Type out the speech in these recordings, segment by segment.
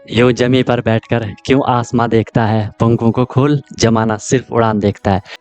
यूं जमी पर बैठकर क्यों आसमां देखता है, पंखों को खोल जमाना सिर्फ उड़ान देखता है।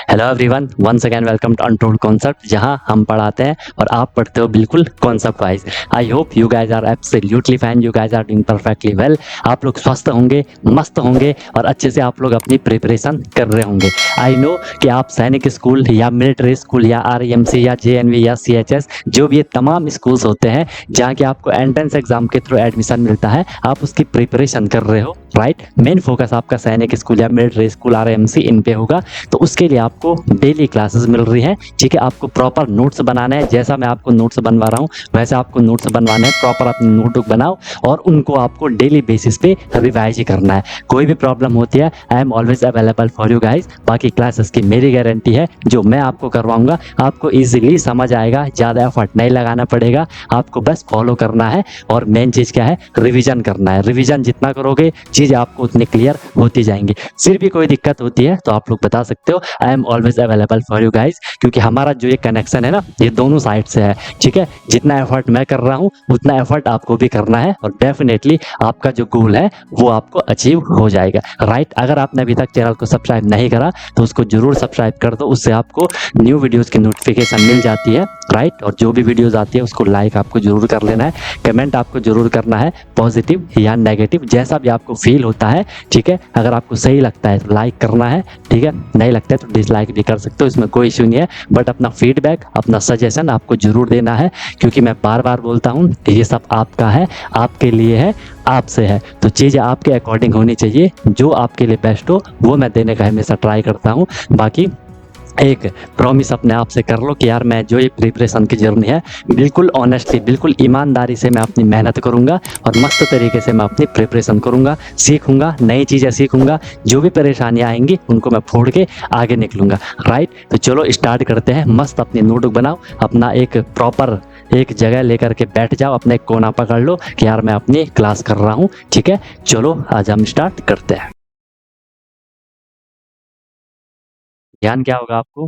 Hello everyone, once again welcome to untold concept, जहां हम पढ़ाते हैं और आप पढ़ते हो बिल्कुल concept wise. I hope you guys are absolutely fine, you guys are doing perfectly well. आप लोग स्वस्थ होंगे, मस्त होंगे और अच्छे से आप लोग अपनी प्रिपरेशन कर रहे होंगे। आई नो कि आप सैनिक स्कूल या मिलिट्री स्कूल या आरईएमसी या जेएनवी या सीएचएस, जो भी ये तमाम स्कूल्स होते हैं जहाँ के आपको एंट्रेंस एग्जाम के थ्रू एडमिशन मिलता है, आप उसकी प्रिपरेशन कर रहे हो, राइट। मेन फोकस आपका सैनिक स्कूल या मिलिट्री स्कूल आरईएमसी इन पे होगा। तो उसके लिए आपको डेली क्लासेस मिल रही हैं, ठीक है। आपको प्रॉपर नोट्स बनाना है, जैसा मैं आपको नोट्स बनवा रहा हूँ वैसे आपको नोट्स बनवाने हैं। प्रॉपर अपनी नोटबुक बनाओ और उनको आपको डेली बेसिस पे रिवाइज ही करना है। कोई भी प्रॉब्लम होती है, I am always available for you guys. बाकी क्लासेस की मेरी गारंटी है, जो मैं आपको करवाऊंगा आपको ईजिली समझ आएगा, ज़्यादा एफर्ट नहीं लगाना पड़ेगा, आपको बस फॉलो करना है। और मेन चीज़ क्या है, रिविजन करना है। रिविजन जितना करोगे चीज़ें आपको उतनी क्लियर होती जाएंगी। फिर भी कोई दिक्कत होती है तो आप लोग बता सकते हो, I am always available for you guys. क्योंकि हमारा जो ये कनेक्शन है ना, ये दोनों साइड से है, ठीक है। जितना एफर्ट मैं कर रहा हूँ उतना एफर्ट आपको भी करना है और डेफिनेटली आपका जो गोल है वो आपको अचीव हो जाएगा, राइट। अगर आपने अभी तक चैनल को सब्सक्राइब नहीं करा तो उसको जरूर सब्सक्राइब कर दो, उससे आपको न्यू वीडियोस की नोटिफिकेशन मिल जाती है, राइट। और जो भी वीडियोस आती है उसको लाइक आपको जरूर कर लेना है, कमेंट आपको जरूर करना है, पॉजिटिव या नेगेटिव जैसा भी आपको फील होता है, ठीक है। अगर आपको सही लगता है तो लाइक करना है, ठीक है। नहीं लगता है तो डिसलाइक भी कर सकते हो, इसमें कोई इश्यू नहीं है। बट अपना फीडबैक, अपना सजेशन आपको जरूर देना है, क्योंकि मैं बार बार बोलता हूँ कि ये सब आपका है, आपके लिए है, आपसे है। तो चीज़ें आपके अकॉर्डिंग होनी चाहिए, जो आपके लिए बेस्ट हो वो मैं देने का हमेशा ट्राई करता हूँ। बाकी एक प्रॉमिस अपने आप से कर लो कि यार मैं जो ये प्रिपरेशन की जर्नी है बिल्कुल ऑनेस्टली, बिल्कुल ईमानदारी से मैं अपनी मेहनत करूंगा और मस्त तरीके से मैं अपनी प्रिपरेशन करूंगा, सीखूंगा, नई चीज़ें सीखूंगा। जो भी परेशानियां आएंगी उनको मैं फोड़ के आगे निकलूंगा, राइट। तो चलो स्टार्ट करते हैं। मस्त अपनी नोटबुक बनाओ, अपना एक प्रॉपर एक जगह लेकर के बैठ जाओ, अपने एक कोना पकड़ लो कि यार मैं अपनी क्लास कर रहा हूँ, ठीक है। चलो आज हम स्टार्ट करते हैं। ध्यान क्या होगा आपको,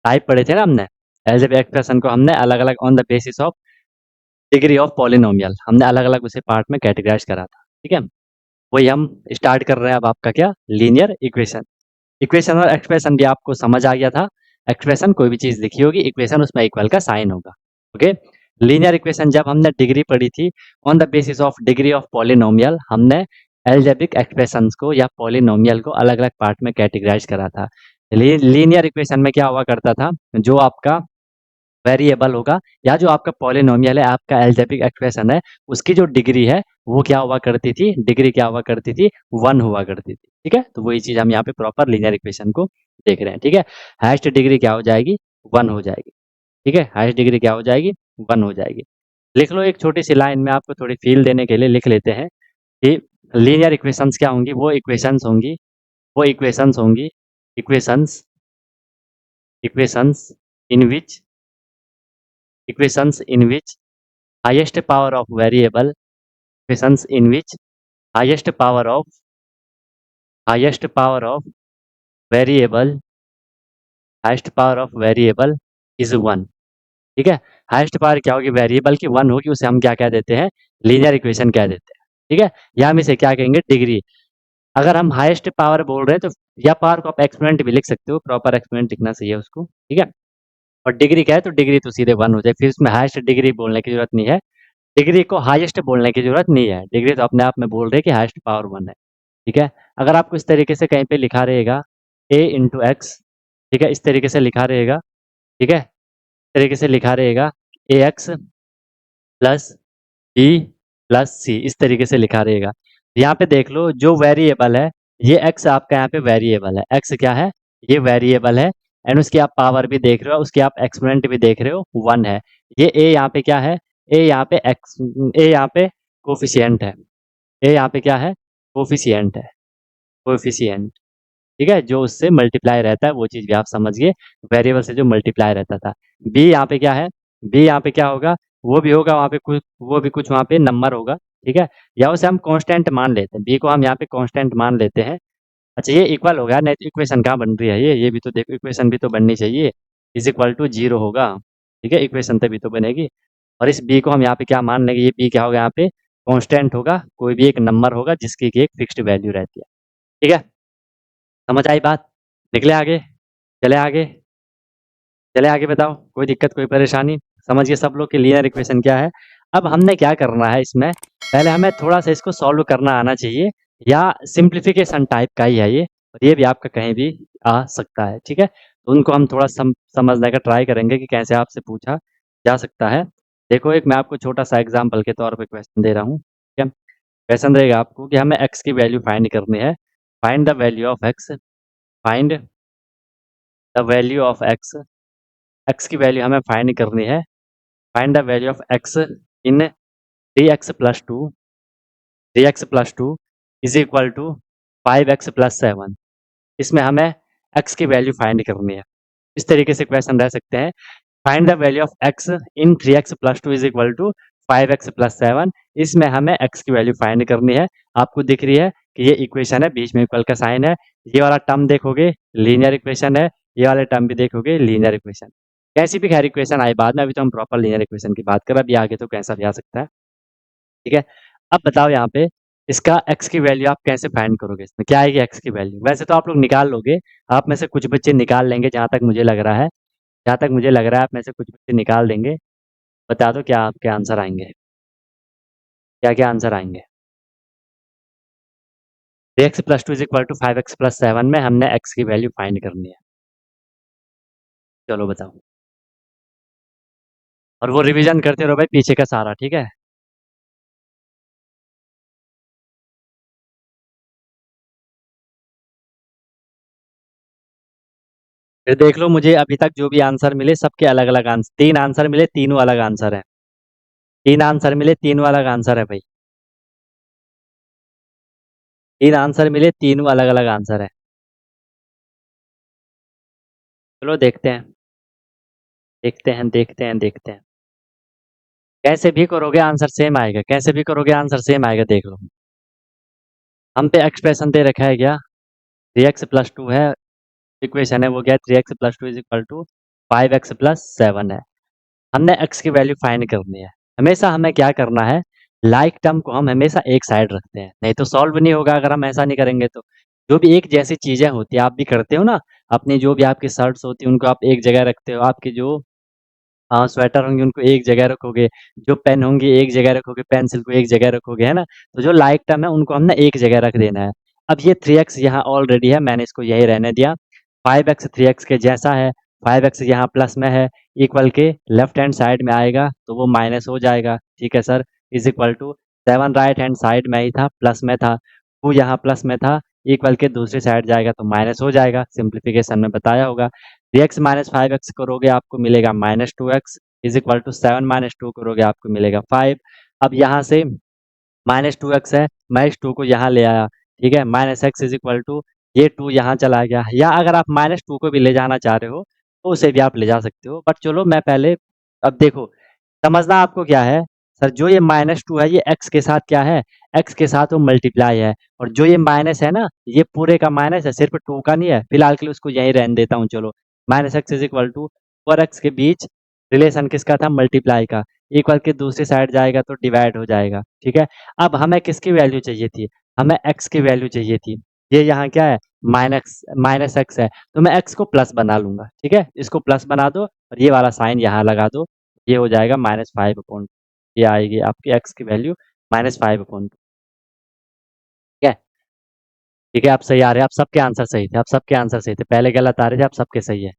टाइप पढ़े थे ना हमने, एलजेब्रा एक्सप्रेशन को हमने अलग अलग on the basis of degree of polynomial हमने अलग अलग उसे पार्ट में कैटेगराइज करा था, ठीक है। वही हम स्टार्ट कर रहे हैं अब। आपका क्या, लीनियर इक्वेशन। इक्वेशन और एक्सप्रेशन भी आपको समझ आ गया था। एक्सप्रेशन कोई भी चीज लिखी होगी, इक्वेशन उसमें इक्वल का साइन होगा, ओके। लीनियर इक्वेशन जब हमने डिग्री पढ़ी थी, on the basis of degree of polynomial हमने एल्जेब्रिक एक्सप्रेशंस को या पॉलिनोमियल को अलग अलग पार्ट में कैटेगराइज करा था। लीनियर इक्वेशन में क्या हुआ करता था, जो आपका वेरिएबल होगा या जो आपका पॉलिनोमियल है, आपका एल्जेब्रिक एक्सप्रेशन है, उसकी जो डिग्री है वो क्या हुआ करती थी, डिग्री क्या हुआ करती थी, 1 हुआ करती थी, ठीक है। तो वही चीज हम यहाँ पे प्रॉपर लीनियर इक्वेशन को देख रहे हैं, ठीक है। हाईएस्ट डिग्री क्या हो जाएगी, 1 हो जाएगी, ठीक है। हाईएस्ट डिग्री क्या हो जाएगी, 1 हो जाएगी। लिख लो एक छोटी सी लाइन में, आपको थोड़ी फील देने के लिए लिख लेते हैं कि लीनियर इक्वेशंस क्या होंगी, वो इक्वेशंस होंगी, वो इक्वेशंस होंगी, equations, equations in which, equations in which highest power of variable, equations in which highest power of highest power of variable highest power of variable is 1, ठीक है। हाईएस्ट पावर क्या होगी, वेरिएबल की 1 होगी, उसे हम क्या कह देते हैं, लीनियर इक्वेशन कह देते हैं, ठीक है। या हम इसे क्या कहेंगे, डिग्री। अगर हम हाईएस्ट पावर बोल रहे हैं तो या पावर को आप एक्सपोनेंट भी लिख सकते हो, प्रॉपर एक्सपोनेंट लिखना चाहिए उसको, ठीक है। और डिग्री क्या है, तो डिग्री तो सीधे 1 हो जाए, फिर उसमें हाईएस्ट डिग्री बोलने की जरूरत नहीं है, डिग्री को हाईएस्ट बोलने की जरूरत नहीं है। डिग्री तो अपने आप में बोल रहे हैं कि हाईएस्ट पावर 1 है, ठीक है। अगर आपको इस तरीके से कहीं पे लिखा रहेगा a इंटू एक्स, ठीक है, इस तरीके से लिखा रहेगा, ठीक है, इस तरीके से लिखा रहेगा ए एक्स प्लस बी प्लस सी, इस तरीके से लिखा रहेगा। यहाँ पे देख लो जो वेरिएबल है, ये एक्स आपका यहाँ पे वेरिएबल है, एक्स क्या है, ये वेरिएबल है। एंड उसकी आप पावर भी देख रहे हो, उसकी आप एक्सपोनेंट भी देख रहे हो, 1 है। ये ए यहाँ पे क्या है, ए यहाँ पे एक्स, ए यहाँ पे कोफिशिएंट है, ए यहाँ पे क्या है, कोफिशिएंट है, कोफिशिएंट, ठीक है। जो उससे मल्टीप्लाई रहता है वो चीज़ भी आप समझ गए, वेरिएबल से जो मल्टीप्लाई रहता था। बी यहाँ पे क्या है, बी यहाँ पे क्या होगा, वो भी होगा वहाँ पे कुछ, वो भी कुछ वहाँ पे नंबर होगा, ठीक है। या उसे हम कांस्टेंट मान लेते हैं, बी को हम यहाँ पे कांस्टेंट मान लेते हैं। अच्छा ये इक्वल हो गया, नहीं तो इक्वेशन कहाँ बन रही है, ये भी तो देखो, इक्वेशन भी तो बननी चाहिए, इज इक्वल टू 0 होगा, ठीक है। इक्वेशन तभी तो बनेगी। और इस बी को हम यहाँ पे क्या मान लेंगे, ये बी क्या होगा, यहाँ पे कांस्टेंट होगा, कोई भी एक नंबर होगा जिसकी कि एक फिक्स्ड वैल्यू रहती है। ठीक है, समझ आई बात? निकले आगे, चले आगे, चले आगे, बताओ कोई दिक्कत कोई परेशानी? समझ गए सब लोग कि लीनियर इक्वेशन क्या है? अब हमने क्या करना है इसमें, पहले हमें थोड़ा-सा इसको सॉल्व करना आना चाहिए, या सिम्प्लिफिकेशन टाइप का ही है ये, और ये भी आपका कहीं भी आ सकता है, ठीक है? तो उनको हम थोड़ा समझने का ट्राई करेंगे कि कैसे आपसे पूछा जा सकता है। देखो, एक मैं आपको छोटा-सा एग्ज़ाम्पल के तौर पे क्वेश्चन दे रहा हूँ, ठीक है? क्वेश्चन रहेगा आपको कि हमें x की वैल्यू फाइंड करनी है। Find the value of x, find the value of x, x की वैल्यू हमें फाइंड करनी है। Find the value of x in 3x plus 2, 3x plus 2 is equal to 5x plus 7। इसमें हमें x की value find करनी है। इस तरीके से क्वेश्चन रह सकते हैं, find the value of x in 3x plus 2 is equal to 5x plus 7। इसमें हमें x की वैल्यू फाइंड करनी है। आपको दिख रही है कि ये इक्वेशन है, बीच में इक्वल का साइन है, ये वाला टर्म देखोगे लीनियर इक्वेशन है, ये वाले टर्म भी देखोगे लीनियर इक्वेशन। कैसी भी खैर इक्वेशन आई बाद में, अभी तो हम प्रॉपर लीनियर इक्वेशन की बात कर रहे हैं, अभी आगे तो कैसा भी आ सकता है, ठीक है? अब बताओ यहाँ पे इसका x की वैल्यू आप कैसे फाइंड करोगे? इसमें क्या आएगी x की वैल्यू? वैसे तो आप लोग निकाल लोगे, आप में से कुछ बच्चे निकाल लेंगे, जहाँ तक मुझे लग रहा है, जहाँ तक मुझे लग रहा है आप में से कुछ बच्चे निकाल देंगे। बता दो क्या आपके आंसर आएँगे? क्या-क्या आंसर आएँगे? 3x plus 2 is equal to 5x plus 7 में हमने x की वैल्यू फाइंड करनी है। चलो बताओ। और वो रिवीजन करते रहो भाई पीछे का सारा, ठीक है? फिर देख लो, मुझे अभी तक जो भी आंसर मिले सबके अलग-अलग 3 आंसर मिले, तीनों अलग आंसर हैं। 3 आंसर मिले, तीनों अलग आंसर है भाई। 3 आंसर मिले, तीनों अलग-अलग आंसर है। चलो देखते हैं, देखते हैं, देखते हैं, देखते हैं। कैसे भी करोगे आंसर सेम आएगा, कैसे भी करोगे आंसर सेम आएगा, देख लो। हम पे एक्सप्रेशन दे रखा है क्या? 3x प्लस 2 है, इक्वेशन है वो क्या है, 3x plus 2 is equal to 5x plus 7 है। हमने x की वैल्यू फाइंड करनी है। हमेशा हमें क्या करना है, लाइक टर्म को हम हमेशा एक साइड रखते हैं, नहीं तो सॉल्व नहीं होगा अगर हम ऐसा नहीं करेंगे तो। जो भी एक जैसी चीज़ें होती हैं, आप भी करते हो ना, अपनी जो भी आपकी शर्ट्स होती हैं उनको आप एक जगह रखते हो, आपकी जो स्वेटर होंगे उनको एक जगह रखोगे, जो पेन होंगी एक जगह रखोगे, पेंसिल को एक जगह रखोगे, है ना? तो जो लाइक टर्म है उनको हमने एक जगह रख देना है। अब ये 3x यहाँ ऑलरेडी है, मैंने इसको यही रहने दिया। 5x 3x के जैसा है, 5x यहाँ प्लस में है, इक्वल के लेफ्ट हैंड साइड में आएगा तो वो माइनस हो जाएगा, ठीक है sir? Is equal to 7 right hand side में ही था, प्लस में था, 2 यहाँ प्लस में था, इक्वल के दूसरी साइड जाएगा तो माइनस हो जाएगा, सिंप्लीफिकेशन में बताया होगा। 3x माइनस 5x करोगे आपको मिलेगा minus 2x, is equal to 7 minus 2 करोगे आपको मिलेगा 5। अब यहाँ से माइनस 2x है, मैं इस 2 को यहाँ ले आया, ठीक है? Minus x is equal to ये 2 यहाँ चला गया, या अगर आप माइनस 2 को भी ले जाना चाह रहे हो तो उसे भी आप ले जा सकते हो, बट चलो मैं पहले, अब देखो समझना आपको क्या है, सर जो ये माइनस 2 है ये x के साथ क्या है, x के साथ वो मल्टीप्लाई है, और जो ये माइनस है ना, ये पूरे का माइनस है, सिर्फ 2 का नहीं है। फिलहाल के लिए उसको यहीं रहने देता हूँ, चलो। Minus x is equal to और x के बीच रिलेशन किसका था, मल्टीप्लाई का, इक्वल के दूसरी साइड जाएगा तो डिवाइड हो जाएगा, ठीक है? अब हमें किसकी वैल्यू चाहिए थी, हमें x की वैल्यू चाहिए थी। ये यहाँ क्या है, माइनस माइनस x है, तो मैं x को प्लस बना लूंगा, ठीक है? इसको प्लस बना दो और ये वाला साइन यहाँ लगा दो, ये हो जाएगा -5/2। ये आएगी आपकी x की वैल्यू -5/2, ठीक है? ठीक है, आप सही आ रहे हैं, आप सबके आंसर सही थे, आप सबके आंसर सही थे, पहले गलत आ रहे थे, आप सबके सही है।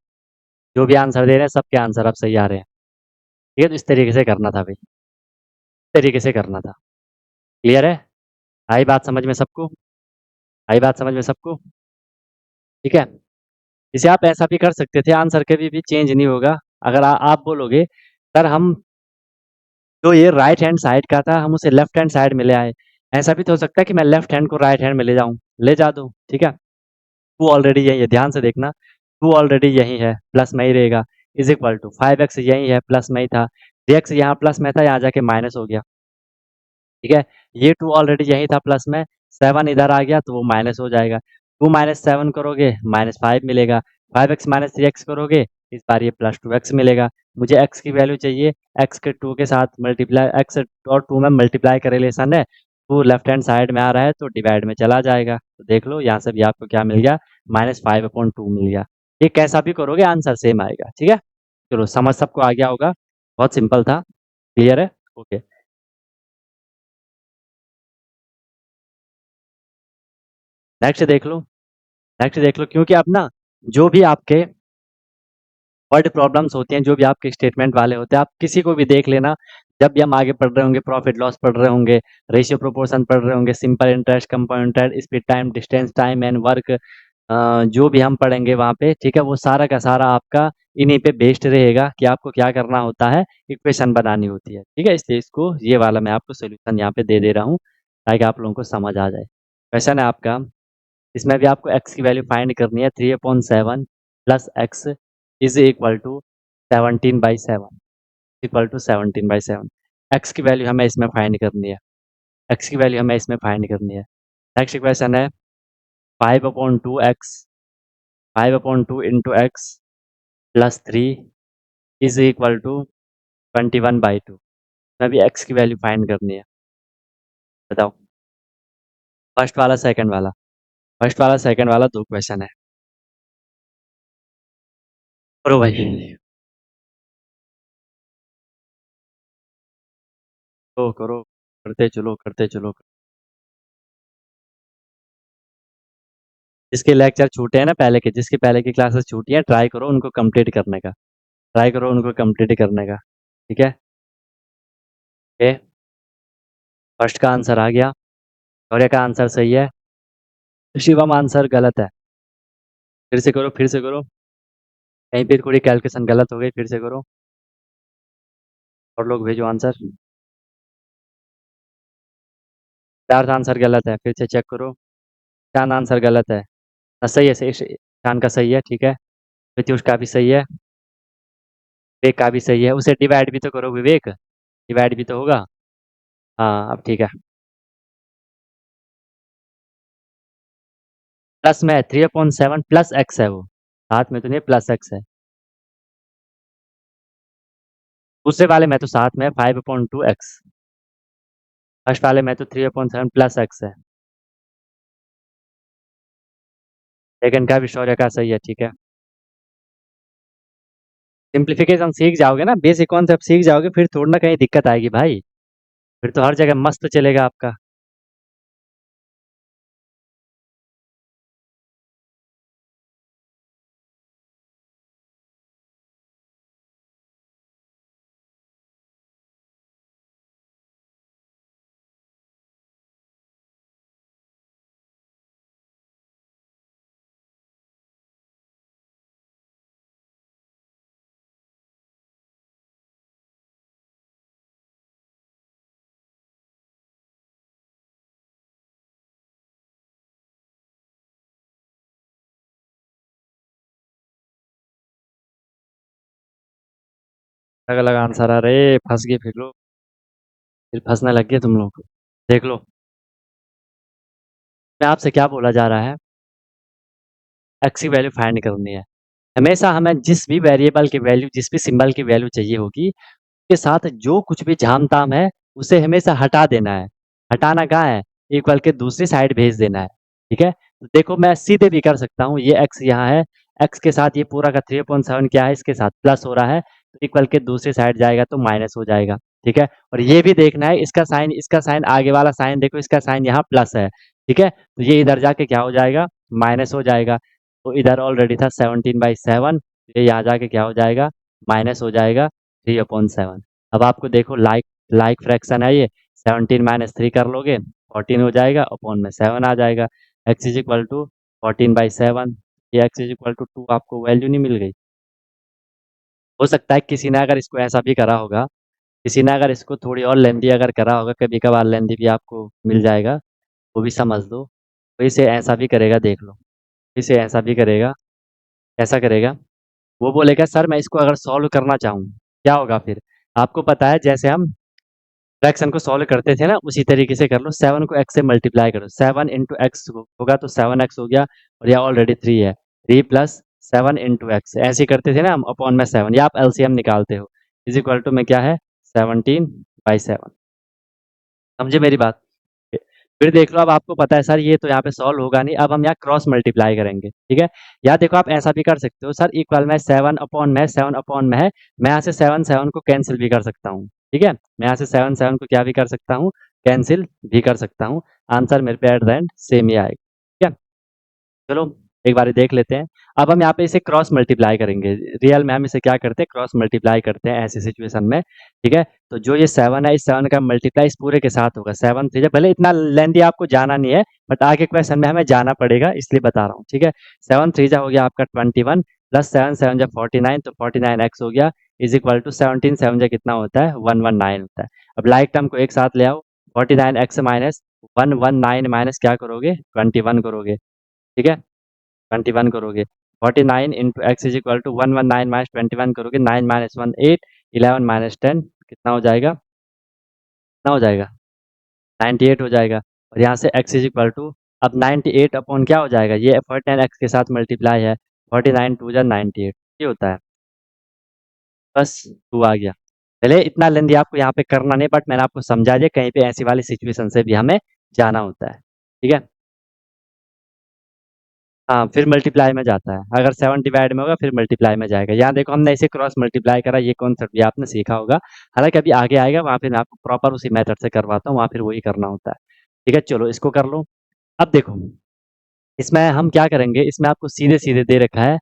जो भी आंसर दे रहे हैं सबके आंसर आप सही आ रहे हैं, ठीक है? तो इस तरीके से करना था भाई, इस तरीके से करना था। क्लियर है? आई बात समझ में सबको? आई बात समझ में सबको? ठीक है? इसे आप ऐसा भी कर सकते थे, आंसर कभी भी चेंज नहीं होगा। अगर आप बोलोगे सर हम जो ये राइट हैंड साइड का था हम उसे लेफ्ट हैंड साइड में ले आए, ऐसा भी तो हो सकता है कि मैं लेफ्ट हैंड को राइट हैंड में ले जाऊँ, ले जा दूँ, ठीक है? 2 ऑलरेडी यही है, ध्यान से देखना, 2 ऑलरेडी यही है, प्लस में ही रहेगा, इज़ इक्वल टू 5x यही है, प्लस में ही था, 3x यहाँ प्लस में था, यहाँ जाके माइनस हो गया, ठीक है? ये 2 ऑलरेडी यही था प्लस में, 7 इधर आ गया तो वो माइनस हो जाएगा, 2 माइनस 7 करोगे -5 मिलेगा, 5x माइनस 3x करोगे इस बार ये प्लस 2x मिलेगा। मुझे x की वैल्यू चाहिए, x के 2 के साथ मल्टीप्लाई, x और 2 में मल्टीप्लाई का रिलेशन है, 2 लेफ्ट हैंड साइड में आ रहा है तो डिवाइड में चला जाएगा। तो देख लो यहाँ से भी आपको क्या मिल गया, -5/2 मिल गया। ये कैसा भी करोगे आंसर सेम आएगा, ठीक है। चलो समझ सबको आ गया होगा, बहुत सिंपल था, क्लियर है, ओके। नेक्स्ट देख लो, नेक्स्ट देख लो, क्योंकि अब ना जो भी आपके वर्ड प्रॉब्लम्स होती हैं, जो भी आपके स्टेटमेंट वाले होते हैं, आप किसी को भी देख लेना, जब भी हम आगे पढ़ रहे होंगे, प्रॉफिट लॉस पढ़ रहे होंगे, रेशियो प्रोपोर्शन पढ़ रहे होंगे, simple interest, compound interest, speed time, distance time and work, जो भी हम पढ़ेंगे वहाँ पे, ठीक है, वो सारा का सारा आपका इन्हीं पे बेस्ड रहेगा कि आपको क्या करना होता है, इक्वेशन बनानी होती है, ठीक है। इसलिए इसको ये वाला मैं आपको सोल्यूशन यहाँ पे दे दे रहा हूँ ताकि आप लोगों को समझ आ जाए। क्वेश्चन है आपका, इसमें भी आपको x की वैल्यू फाइंड करनी है, 3/7 plus x is equal to 17/7, equal to 17/7। x की वैल्यू हमें इसमें फाइंड करनी है, x की वैल्यू हमें इसमें फाइंड करनी है। नेक्स्ट क्वेश्चन है 5/2x, 5/2 into x plus 3 is equal to 21/2। इसमें भी x की वैल्यू फाइंड करनी है, बताओ। फर्स्ट वाला सेकंड वाला, फर्स्ट वाला सेकंड वाला दो क्वेश्चन है, करो भाई। करो करो, करते चलो करते चलो। जिसके लेक्चर छूटे हैं ना पहले के, जिसकी पहले की क्लासेस छूटी हैं, ट्राई करो उनको कंप्लीट करने का, ट्राई करो उनको कंप्लीट करने का, ठीक है। ओके, फर्स्ट का आंसर आ गया, शौर्य का आंसर सही है, शिवम आंसर गलत है। फिर से करो, फिर से करो, कहीं पे थोड़ी कैलकुलेशन गलत हो गई, फिर से करो, और लोग भेजो आंसर। चार आंसर गलत है, फिर से चेक करो, चांद आंसर गलत है। सही है, सही, चांद का सही है, ठीक है। प्रत्युष का भी सही है, विवेक का भी सही है, उसे डिवाइड भी तो करो विवेक, डिवाइड भी तो होगा। हाँ अब ठीक है। प्लस में 3/7 प्लस एक्स है, वो साथ में तो नहीं, प्लस एक्स है। दूसरे वाले में तो साथ में 5/2x, फर्स्ट वाले में तो 3/7 प्लस एक्स है। सेकंड का भी शौर्य का सही है, ठीक है। सिंप्लीफिकेशन सीख जाओगे ना, बेसिक कॉन्सेप्ट सीख जाओगे, फिर थोड़ी ना कहीं दिक्कत आएगी भाई, फिर तो हर जगह मस्त चलेगा आपका। अलग अलग आंसर आ रहे, फंस गए फिर लोग, फिर फंसने लग गए तुम लोग। देख लो, मैं आपसे क्या बोला जा रहा है, एक्स की वैल्यू फाइंड करनी है। हमेशा हमें जिस भी वेरिएबल की वैल्यू, जिस भी सिंबल की वैल्यू चाहिए होगी, के साथ जो कुछ भी झाम ताम है उसे हमेशा हटा देना है। हटाना कहाँ है, इक्वल के दूसरी साइड भेज देना है, ठीक है। तो देखो मैं सीधे भी कर सकता हूँ, ये x यहाँ है, x के साथ ये पूरा का 3/7 क्या है, इसके साथ प्लस हो रहा है, तो इक्वल के दूसरी साइड जाएगा तो माइनस हो जाएगा, ठीक है। और ये भी देखना है, इसका साइन आगे वाला साइन देखो, इसका साइन यहाँ प्लस है, ठीक है, तो ये इधर जाके क्या हो जाएगा, माइनस हो जाएगा। तो इधर ऑलरेडी था 17/7, ये यहाँ जाके क्या हो जाएगा, माइनस हो जाएगा 3/7। अब आपको देखो लाइक लाइक फ्रैक्शन है ये, 17 - 3 कर लोगे 14 हो जाएगा, अपॉन में 7 आ जाएगा, x इज इक्वल टू 14/7। ये x इज इक्वल टू 2 आपको वैल्यू नहीं मिल गई। हो सकता है किसी ने अगर इसको ऐसा भी करा होगा, किसी ने अगर इसको थोड़ी और लेंदी अगर करा होगा, कभी कभार लेंदी भी आपको मिल जाएगा, वो भी समझ लो। तो इसे ऐसा भी करेगा, देख लो, इसे ऐसा भी करेगा, ऐसा करेगा, वो बोलेगा सर मैं इसको अगर सॉल्व करना चाहूँ, क्या होगा फिर, आपको पता है जैसे हम फ्रैक्शन को सॉल्व करते थे ना, उसी तरीके से कर लो, 7 को x से मल्टीप्लाई करो, 7 इंटू एक्स होगा तो 7x हो गया, और यह ऑलरेडी 3 है, 3 प्लस 7 इंटू एक्स, ऐसे करते थे ना हम, अपॉन में 7, या आप एलसीएम निकालते हो, इज इक्वल टू में क्या है 17/7। समझे मेरी बात? फिर देख लो, अब आपको पता है सर ये तो यहाँ पे सॉल्व होगा नहीं, अब हम यहाँ क्रॉस मल्टीप्लाई करेंगे, ठीक है। या देखो आप ऐसा भी कर सकते हो सर, इक्वल में 7 अपॉन में है, मैं यहाँ से 7 को कैंसिल भी कर सकता हूँ, ठीक है। मैं यहाँ से 7 को क्या भी कर सकता हूँ, कैंसिल भी कर सकता हूँ। आंसर मेरे पे एट द एंड सेम ही आएगा, ठीक है। चलो एक बार देख लेते हैं। अब हम यहाँ पे इसे क्रॉस मल्टीप्लाई करेंगे, रियल में हम इसे क्या करते हैं, क्रॉस मल्टीप्लाई करते हैं ऐसी सिचुएशन में, ठीक है। तो जो ये 7 है, इस 7 का मल्टीप्लाई इस पूरे के साथ होगा, 7 3 भले इतना लेंथी आपको जाना नहीं है, बट आगे क्वेश्चन में हमें जाना पड़ेगा, इसलिए बता रहा हूँ, ठीक है। 7 3 हो गया आपका 21, प्लस 7 7 49, तो 49x हो गया, इज इक्वल टू 17 7 कितना होता है 119 होता है। अब लाइक टर्म को एक साथ ले आओ, 49x माइनस 119 माइनस क्या करोगे 21 करोगे, ठीक है। 21 करोगे, 49 into x is equal to 119 minus 21 करोगे, 9 माइनस 1 8, 11 माइनस 10 कितना हो जाएगा, कितना हो जाएगा 98 हो जाएगा। और यहाँ से x इज इक्वल टू, अब 98 अपॉन क्या हो जाएगा, ये 49 एक्स के साथ मल्टीप्लाई है, 49 2 जा 98, ये होता है, बस 2 आ गया। पहले इतना लेंदी आपको यहाँ पे करना नहीं, बट मैंने आपको समझा दिया, कहीं पे ऐसी वाली सिचुएशन से भी हमें जाना होता है, ठीक है। हाँ, फिर मल्टीप्लाई में जाता है, अगर 7 डिवाइड में होगा फिर मल्टीप्लाई में जाएगा। यहाँ देखो हमने इसे क्रॉस मल्टीप्लाई करा, ये कॉन्सेप्ट भी आपने सीखा होगा, हालांकि अभी आगे आएगा, वहाँ फिर मैं आपको प्रॉपर उसी मेथड से करवाता हूँ, वहाँ फिर वही करना होता है, ठीक है। चलो इसको कर लो। अब देखो इसमें हम क्या करेंगे, इसमें आपको सीधे सीधे दे रखा है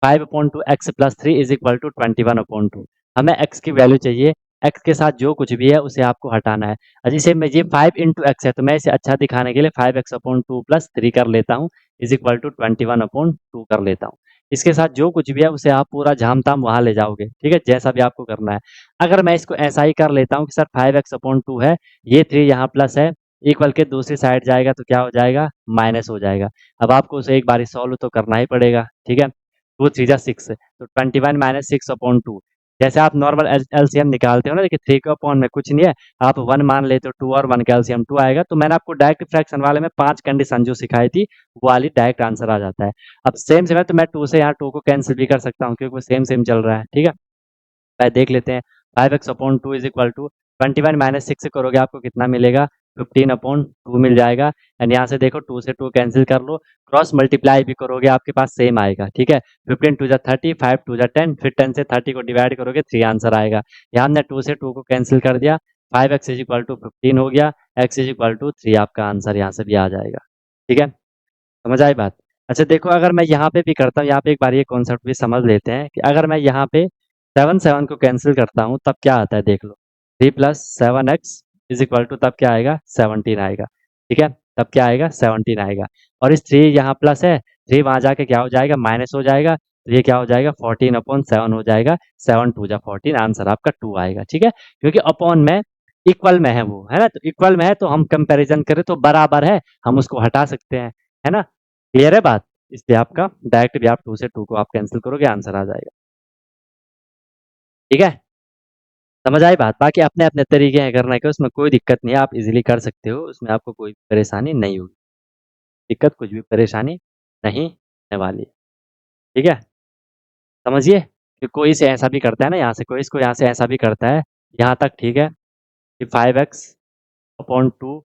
5/2 x plus 3 is equal to 21/2। हमें x की वैल्यू चाहिए, x के साथ जो कुछ भी है उसे आपको हटाना है। जैसे मैं ये 5 इंटू एक्स है, तो मैं इसे अच्छा दिखाने के लिए 5x/2 प्लस 3 कर लेता हूँ, इज इक्वल टू 21/2 कर लेता हूँ। इसके साथ जो कुछ भी है उसे आप पूरा झाम ताम वहां ले जाओगे, ठीक है, जैसा भी आपको करना है। अगर मैं इसको ऐसा ही कर लेता हूँ कि सर 5x/2 है, ये 3 यहाँ प्लस है, इक्वल के दूसरी साइड जाएगा तो क्या हो जाएगा, माइनस हो जाएगा। अब आपको उसे एक बारी सॉल्व तो करना ही पड़ेगा, ठीक है। 2 3 जा 6, तो 21 माइनस 6/2, जैसे आप नॉर्मल एलसीएम निकालते हो ना, देखिए 3 के अपॉन में कुछ नहीं है, आप 1 मान लेते हो, 2 और 1 का एलसीएम 2 आएगा। तो मैंने आपको डायरेक्ट फ्रैक्शन वाले में 5 कंडीशन जो सिखाई थी, वो वाली डायरेक्ट आंसर आ जाता है। अब सेम सेम है, तो मैं 2 से यहाँ 2 को कैंसिल भी कर सकता हूँ, क्योंकि सेम सेम चल रहा है, ठीक है। पहले देख लेते हैं, 5x/2 is equal to 21 minus 6 करोगे आपको कितना मिलेगा, 15/2 मिल जाएगा। एंड यहाँ से देखो 2 से 2 कैंसिल कर लो, क्रॉस मल्टीप्लाई भी करोगे आपके पास सेम आएगा, ठीक है। 15 2 जा 30, 5 2 जा 10, फिर 10 से 30 को डिवाइड करोगे 3 आंसर आएगा। यहाँ हमने 2 से 2 को कैंसिल कर दिया, 5x इज इक्वल टू 15 हो गया, x इज इक्वल टू 3 आपका आंसर यहाँ से भी आ जाएगा, ठीक है। समझ आई बात? अच्छा देखो, अगर मैं यहाँ पे भी करता हूँ, यहाँ पे एक बार ये कॉन्सेप्ट भी समझ लेते हैं कि अगर मैं यहाँ पे 7 को कैंसिल करता हूँ तब क्या आता है, देख लो 3 plus 7x is equal to तब क्या आएगा 17 आएगा, ठीक है। तब क्या आएगा 17 आएगा, और इस 3 यहाँ प्लस है, 3 वहां जाके क्या हो जाएगा माइनस हो जाएगा, तो ये क्या हो जाएगा 14/7 हो जाएगा, 7 2 जा 14, आंसर आपका 2 आएगा, ठीक है। क्योंकि अपॉन में इक्वल में है वो, है ना, तो इक्वल में है तो हम कंपैरिजन करें तो बराबर है, हम उसको हटा सकते हैं, है ना। क्लियर है बात? इसलिए आपका डायरेक्ट भी आप 2 से 2 को आप कैंसिल करोगे, आंसर आ जाएगा, ठीक है। समझ आई बात? बाकी अपने अपने तरीके हैं करने के, उसमें कोई दिक्कत नहीं है, आप इजीली कर सकते हो, उसमें आपको कोई परेशानी नहीं होगी, दिक्कत कुछ भी परेशानी नहीं होने वाली है, ठीक है। समझिए कि कोई इसे ऐसा भी करता है ना, यहाँ से कोई इसको यहाँ से ऐसा भी करता है, यहाँ तक ठीक है कि 5x/2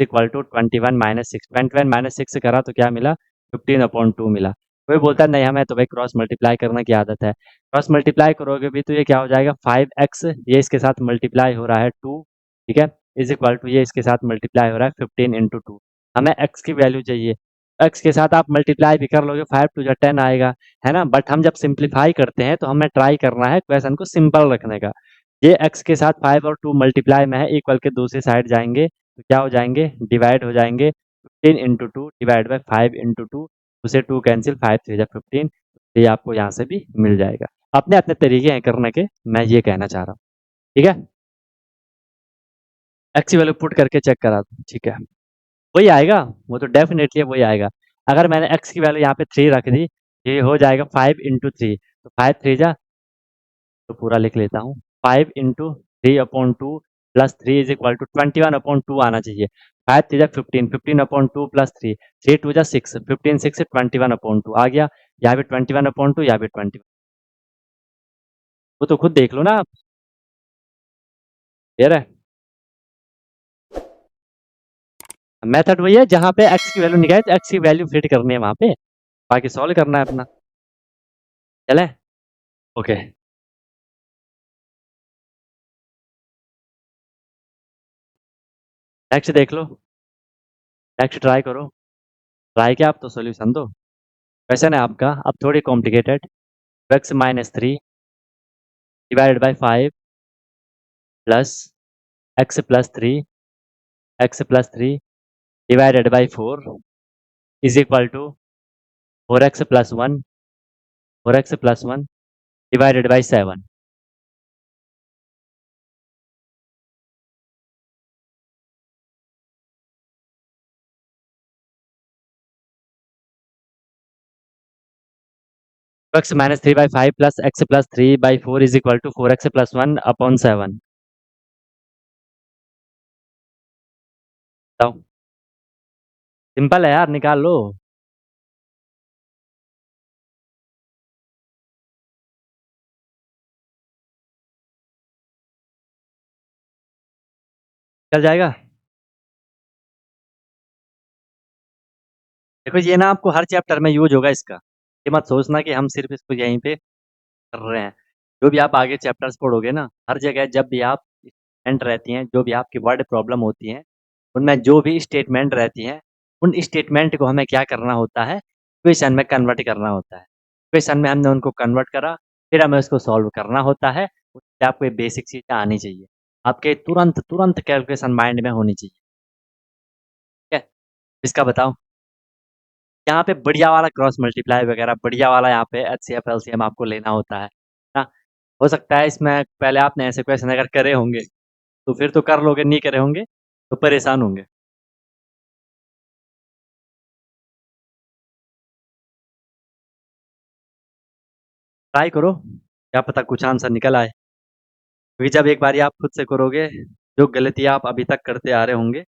equal to 21 minus 6, 21 minus 6 करा तो क्या मिला 15/2 मिला। कोई बोलता है नहीं हमें तो भाई क्रॉस मल्टीप्लाई करने की आदत है, क्रॉस मल्टीप्लाई करोगे भी तो ये क्या हो जाएगा 5x, ये इसके साथ मल्टीप्लाई हो रहा है 2, ठीक है, इज इक्वल टू ये इसके साथ मल्टीप्लाई हो रहा है 15/2। हमें x की वैल्यू चाहिए, x के साथ आप मल्टीप्लाई भी कर लोगे, 5 2 जा 10 आएगा, है ना। बट हम जब सिंप्लीफाई करते हैं तो हमें ट्राई करना है क्वेश्चन को सिंपल रखने का। ये x के साथ 5 और 2 मल्टीप्लाई में है, इक्वल के दूसरी साइड जाएंगे तो क्या हो जाएंगे, डिवाइड हो जाएंगे, 15/2 डिवाइड बाय 5/2, उसे 2 कैंसिल, 5 3 जा 15, ये आपको यहाँ से भी मिल जाएगा। अपने अपने तरीके हैं करने के, मैं ये कहना चाह रहा हूँ, ठीक है। x की वैल्यू पुट करके चेक करा दो, ठीक है, वही आएगा, वो तो डेफिनेटली वही आएगा। अगर मैंने x की वैल्यू यहाँ पे 3 रख दी, ये हो जाएगा 5/3, तो 5 3 जा, तो पूरा लिख लेता हूँ, 5/3/2 प्लस 3 इज इक्वल टू 21/2 आना चाहिए। 5 3 जा 15, 15/2 प्लस 3, 3 2 जा 6, 15 6 21/2 आ गया। यहाँ पे 21/2, यहाँ पे 21। वो तो खुद देख लो ना आप। क्लियर है। मेथड वही है जहाँ पे एक्स की वैल्यू निकाले तो एक्स की वैल्यू फिट करनी है वहाँ पे, बाकी सॉल्व करना है अपना। चले। ओके। नेक्स्ट देख लो। नेक्स्ट ट्राई करो। ट्राई क्या, आप तो सोल्यूशन दो। क्वेश्चन है आपका अब थोड़ी complicated. x-3 divided by 5 plus x+3 x+3 divided by 4 is equal to 4x+1 divided by 7। x-3/5 plus x+3/4 is equal to 4x+1/7। बताओ। सिंपल है यार, निकाल लो। चल जाएगा। देखो ये ना आपको हर चैप्टर में यूज होगा इसका। ये मत सोचना कि हम सिर्फ इसको यहीं पे कर रहे हैं। जो भी आप आगे चैप्टर्स पढ़ोगे ना, हर जगह जब भी आप स्टेटमेंट रहती हैं, जो भी आपकी वर्ड प्रॉब्लम होती हैं, उनमें जो भी स्टेटमेंट रहती हैं, उन स्टेटमेंट को हमें क्या करना होता है, क्वेश्चन में कन्वर्ट करना होता है। क्वेश्चन में हमने उनको कन्वर्ट करा, फिर हमें उसको सॉल्व करना होता है। उससे आपको ये बेसिक चीज़ें आनी चाहिए। आपके तुरंत तुरंत कैलकुलेशन माइंड में होनी चाहिए। ठीक है। इसका बताओ। यहाँ पे बढ़िया वाला क्रॉस मल्टीप्लाई वगैरह बढ़िया वाला यहाँ पे एचसीएफ एलसीएम आपको लेना होता है ना। हो सकता है इसमें पहले आपने ऐसे क्वेश्चन अगर करे होंगे तो फिर तो कर लोगे, नहीं करे होंगे तो परेशान होंगे। ट्राई करो, क्या पता कुछ आंसर निकल आए। क्योंकि जब एक बारी आप खुद से करोगे, जो गलती आप अभी तक करते आ रहे होंगे,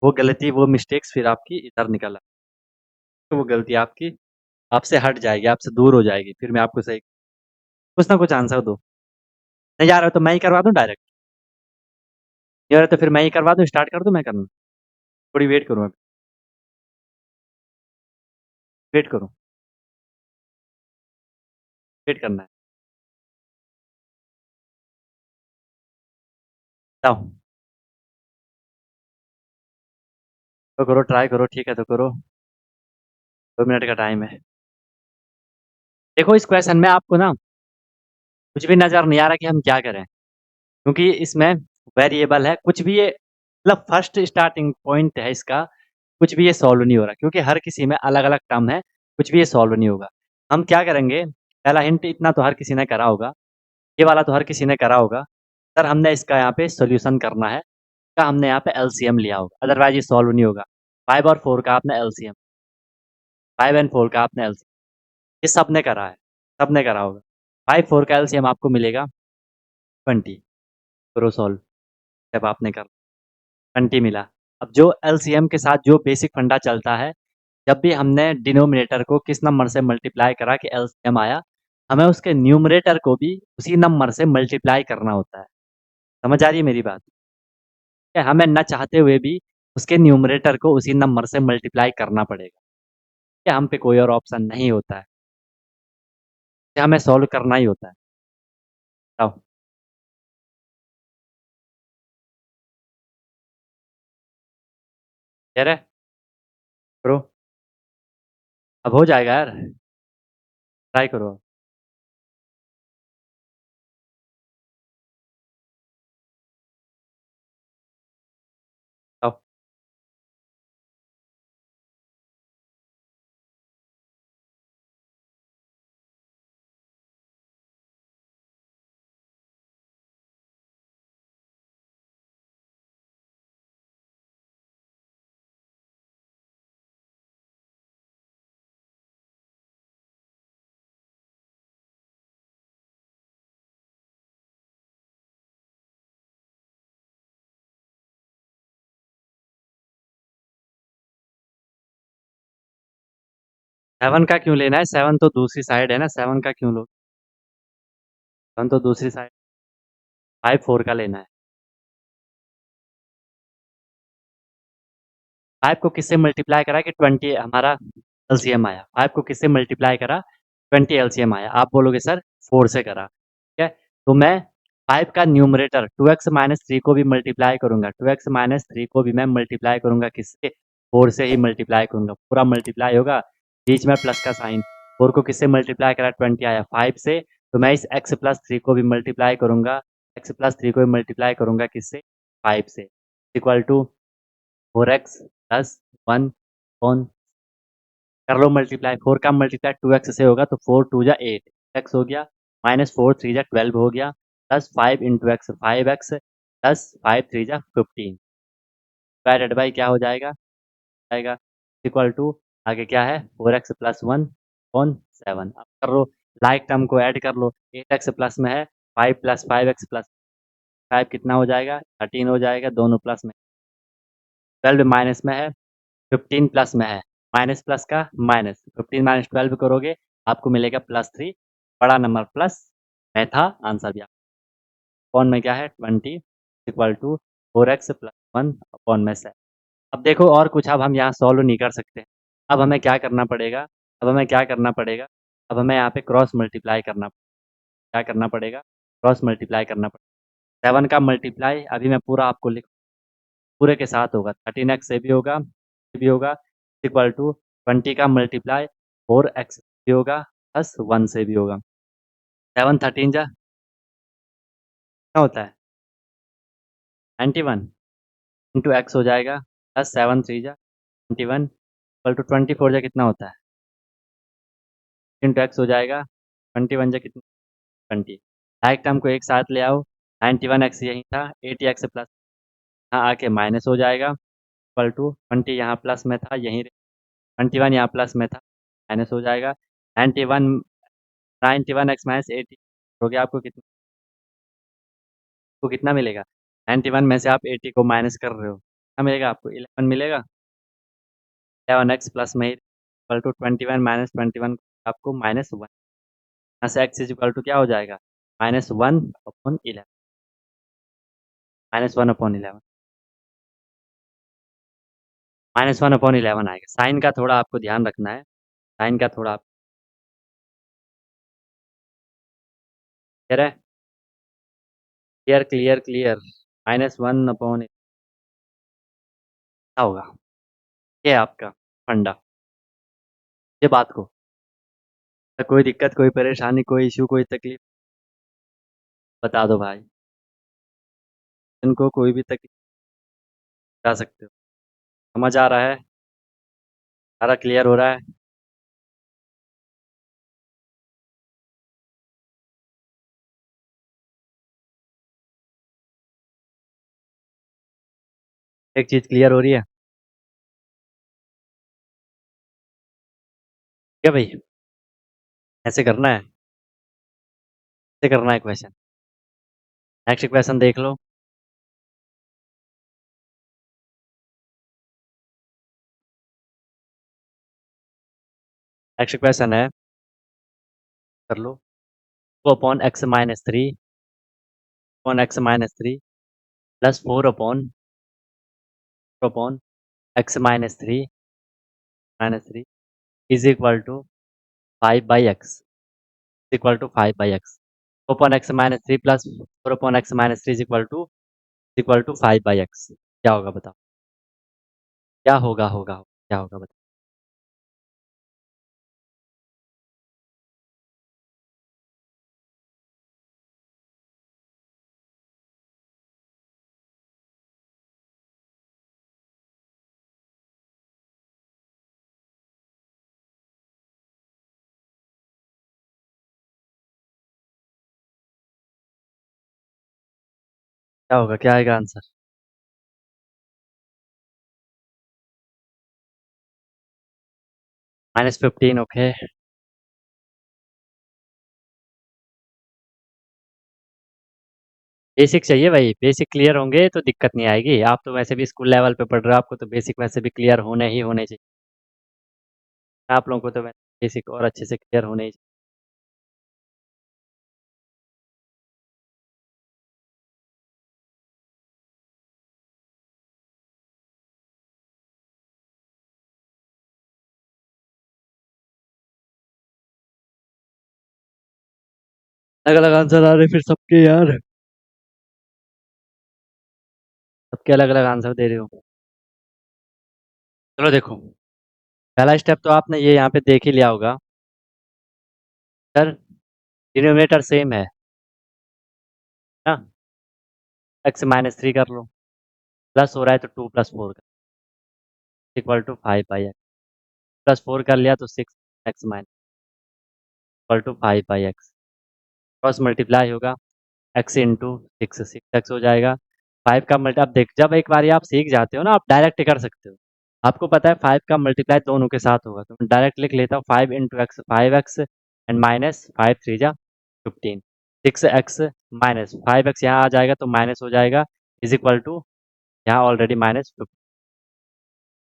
वो गलती वो मिस्टेक्स फिर आपकी इधर निकल आए, तो वो गलती आपकी आपसे हट जाएगी, आपसे दूर हो जाएगी, फिर मैं आपको सही कुछ ना कुछ आंसर दो। नहीं जा रहा हो तो मैं ही करवा दूँ डायरेक्ट। नहीं आ रहा तो फिर मैं ही करवा दूँ, स्टार्ट कर दूँ मैं करना। थोड़ी वेट करूँ, वेट करूँ, वेट करना है। बताओ। तो करो, ट्राई करो, ठीक है तो करो। 2 मिनट का टाइम है। देखो इस क्वेश्चन में आपको ना कुछ भी नज़र नहीं आ रहा कि हम क्या करें, क्योंकि इसमें वेरिएबल है, कुछ भी ये मतलब फर्स्ट स्टार्टिंग पॉइंट है इसका। कुछ भी ये सॉल्व नहीं हो रहा क्योंकि हर किसी में अलग-अलग टर्म है, कुछ भी ये सॉल्व नहीं होगा। हम क्या करेंगे, पहला हिंट इतना तो हर किसी ने करा होगा, ये वाला तो हर किसी ने करा होगा। सर हमने इसका यहाँ पे सॉल्यूशन करना है, इसका हमने यहाँ पे एलसीएम लिया होगा, अदरवाइज़ ये सॉल्व नहीं होगा। 5 और 4 का आपने एलसीएम, 5 एंड 4 का आपने एलसीएम, ये सबने करा है, सबने करा होगा। 5 4 का एलसीएम आपको मिलेगा 20। करो सॉल्व, जब आपने कर 20 मिला। अब जो एलसीएम के साथ जो बेसिक फंडा चलता है, जब भी हमने डिनोमिनेटर को किस नंबर से मल्टीप्लाई करा कि एलसीएम आया, हमें उसके न्यूमरेटर को भी उसी नंबर से मल्टीप्लाई करना होता है। समझ आ रही है मेरी बात? कि हमें ना चाहते हुए भी उसके न्यूमरेटर को उसी नंबर से मल्टीप्लाई करना पड़ेगा। कि हम पे कोई और ऑप्शन नहीं होता है, कि हमें सॉल्व करना ही होता है। बताओ। क्लियर है? करो। अब हो जाएगा यार, ट्राई करो। बताओ। 7 का क्यों लेना है? 7 तो दूसरी साइड है ना, 7 का क्यों लो? 7 तो दूसरी साइड 5 4 का लेना है। 5 को किससे मल्टीप्लाई करा कि 20 हमारा एलसीएम आया। 5 को किससे मल्टीप्लाई करा? 20 एलसीएम आया। आप बोलोगे सर 4 से करा, ठीक है? तो मैं 5 का न्यूमरेटर 2x माइनस 3 को भी मल्टीप्लाई करूँगा। 2x माइनस 3 को भी मैं मल्टीप्लाई करूँगा किससे? 4 से ही मल्टीप्लाई करूँगा। पूरा मल्टीप्लाई होगा, बीच में प्लस का साइन। 4 को किससे मल्टीप्लाई करा? 20 आया 5 से, तो मैं इस x प्लस 3 को भी मल्टीप्लाई करूँगा। x प्लस 3 को भी मल्टीप्लाई करूँगा किससे? 5 से। Equal to 4x plus 1 upon कर लो मल्टीप्लाई। 4 का मल्टीप्लाई 2x से होगा तो 4 2 जा 8 x हो गया, माइनस 4 3 जा 12 हो गया, plus 5 into x 5x plus 5 3 जा 15 डिवाइडेड बाई क्या हो जाएगा? आएगा इक्वल टू आगे क्या है? 4x plus 1 upon 7। अब कर लो लाइक टर्म को ऐड कर लो। 8x प्लस में है 5 प्लस 5x प्लस 5 कितना हो जाएगा? 13 हो जाएगा, दोनों प्लस में। 12 माइनस में है, 15 प्लस में है, माइनस प्लस का माइनस, 15 माइनस 12 करोगे आपको मिलेगा +3, बड़ा नंबर प्लस में था, आंसर भी अपॉन में क्या है 20 equal to 4x plus 1 upon में 7। अब देखो और कुछ अब हम यहाँ सॉल्व नहीं कर सकते। अब हमें क्या करना पड़ेगा? अब हमें क्या करना पड़ेगा? अब हमें यहाँ पे क्रॉस मल्टीप्लाई करना, क्या करना पड़ेगा? क्रॉस मल्टीप्लाई करना पड़ेगा। 7 का मल्टीप्लाई अभी मैं पूरा आपको लिख, पूरे के साथ होगा, 13x से भी होगा, से भी होगा, इक्वल टू 20 का मल्टीप्लाई 4x भी होगा, प्लस 1 से भी होगा। 7 13 जा क्या होता है? 91 इंटू एक्स हो जाएगा, प्लस 7 3 जा 21 इक्वल टू 24 जा कितना होता है? इंटू एक्स हो जाएगा, 21 जा कितना? 20। लाइक टर्म को एक साथ ले आओ, 91x यहीं था, 80x प्लस यहाँ आके माइनस हो जाएगा, इक्वल टू 20 यहाँ प्लस में था, यहीं 21 यहाँ प्लस में था, माइनस हो जाएगा। 91 91x माइनस 80 हो गया, आपको कितना मिलेगा? 91 में से आप 80 को माइनस कर रहे हो, कितना मिलेगा आपको? 11 मिलेगा। 11x प्लस में इक्वल टू 21 माइनस 21 आपको -1, यहाँ से x इज इक्वल टू क्या हो जाएगा? -1 अपॉन 11, -1 अपॉन 11, -1 अपॉन 11 आएगा। साइन का थोड़ा आपको ध्यान रखना है, साइन का थोड़ा क्लियर है? Clear clear clear. -1 अपॉन क्या होगा? ये है आपका फंडा, ये बात को कोई दिक्कत, कोई परेशानी, कोई इश्यू, कोई तकलीफ बता दो भाई, इनको कोई भी तकलीफ बता सकते हो। समझ आ रहा है? सारा क्लियर हो रहा है? एक चीज़ क्लियर हो रही है क्या भाई? ऐसे करना है, ऐसे करना है क्वेश्चन। नेक्स्ट क्वेश्चन देख लो। नेक्स्ट क्वेश्चन है, कर लो, 2 upon x minus 3 upon x minus 3 plus 4 upon x minus three is equal to 5/x equal to 5/x। Upon x minus 3 plus 4 upon x minus 3 is equal to 5/x। क्या होगा बताओ? क्या होगा क्या होगा बताओ? क्या होगा? क्या आएगा आंसर? -15, ओके। बेसिक चाहिए भाई, बेसिक क्लियर होंगे तो दिक्कत नहीं आएगी। आप तो वैसे भी स्कूल लेवल पे पढ़ रहे हो, आपको तो बेसिक वैसे भी क्लियर होने ही होने चाहिए। आप लोगों को तो बेसिक और अच्छे से क्लियर होने ही अलग-अलग आंसर आ रहे फिर सबके यार। सबके अलग-अलग आंसर दे रहे हो। चलो देखो, पहला स्टेप तो आपने ये यहाँ पे देख ही लिया होगा। सर डिनोमिनेटर सेम है ना? x-3 कर लो, प्लस हो रहा है तो 2 + 4 इक्वल टू 5 प्लस 4 कर लिया तो 6x equal to 5 cross multiply होगा x इंटू 6 हो जाएगा। 5 का मल्टी अब देख जब एक बार आप सीख जाते हो ना, आप डायरेक्ट कर सकते हो। आपको पता है 5 का मल्टीप्लाई दोनों के साथ होगा, तो मैं डायरेक्ट लिख लेता हूँ 5 into x 5x and minus 5 3 जा 15 6x माइनस 5x यहाँ आ जाएगा तो माइनस हो जाएगा इज इक्वल टू यहाँ already minus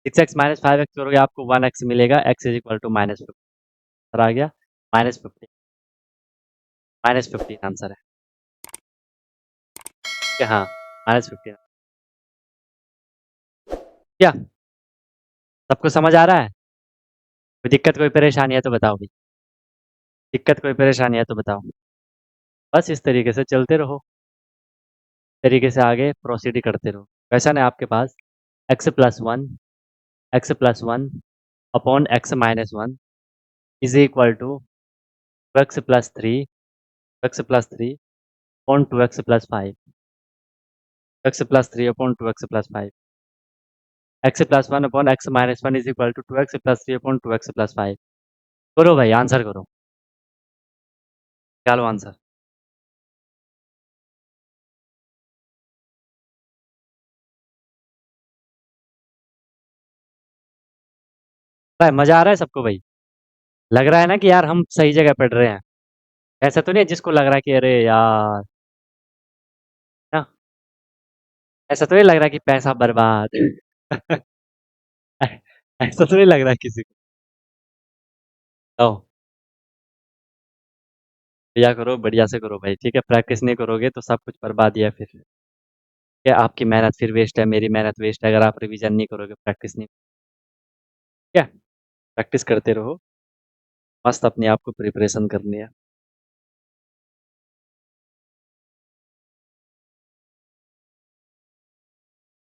6x minus 5x करोगे आपको 1x मिलेगा, x इज इक्वल टू -15 आ गया -15 आंसर है कि हाँ -15 क्या सबको समझ आ रहा है? कोई दिक्कत कोई परेशानी है तो बताओ भाई, दिक्कत कोई परेशानी है तो बताओ। बस इस तरीके से चलते रहो, तरीके से आगे प्रोसीड करते रहो। क्वेश्चन है आपके पास x+1 upon x-1 is equal to 2x+3 upon 2x+5 x+3 upon 2x+5 x+1 upon x-1 is equal to 2x+3 upon 2x+5 करो भाई आंसर करो, क्या लो आंसर। भाई मजा आ रहा है सबको भाई? लग रहा है ना कि यार हम सही जगह पढ़ रहे हैं? ऐसा तो नहीं है जिसको लग रहा है कि अरे यार ना, ऐसा तो नहीं लग रहा कि पैसा बर्बाद ऐसा तो नहीं लग रहा है किसी को। आओ बढ़िया करो, बढ़िया से करो भाई, ठीक है? प्रैक्टिस नहीं करोगे तो सब कुछ बर्बाद ही है फिर। क्या आपकी मेहनत फिर वेस्ट है, मेरी मेहनत वेस्ट है अगर आप रिवीजन नहीं करोगे, प्रैक्टिस नहीं। क्या प्रैक्टिस करते रहो, मस्त अपने आप को प्रिपरेशन करनी है।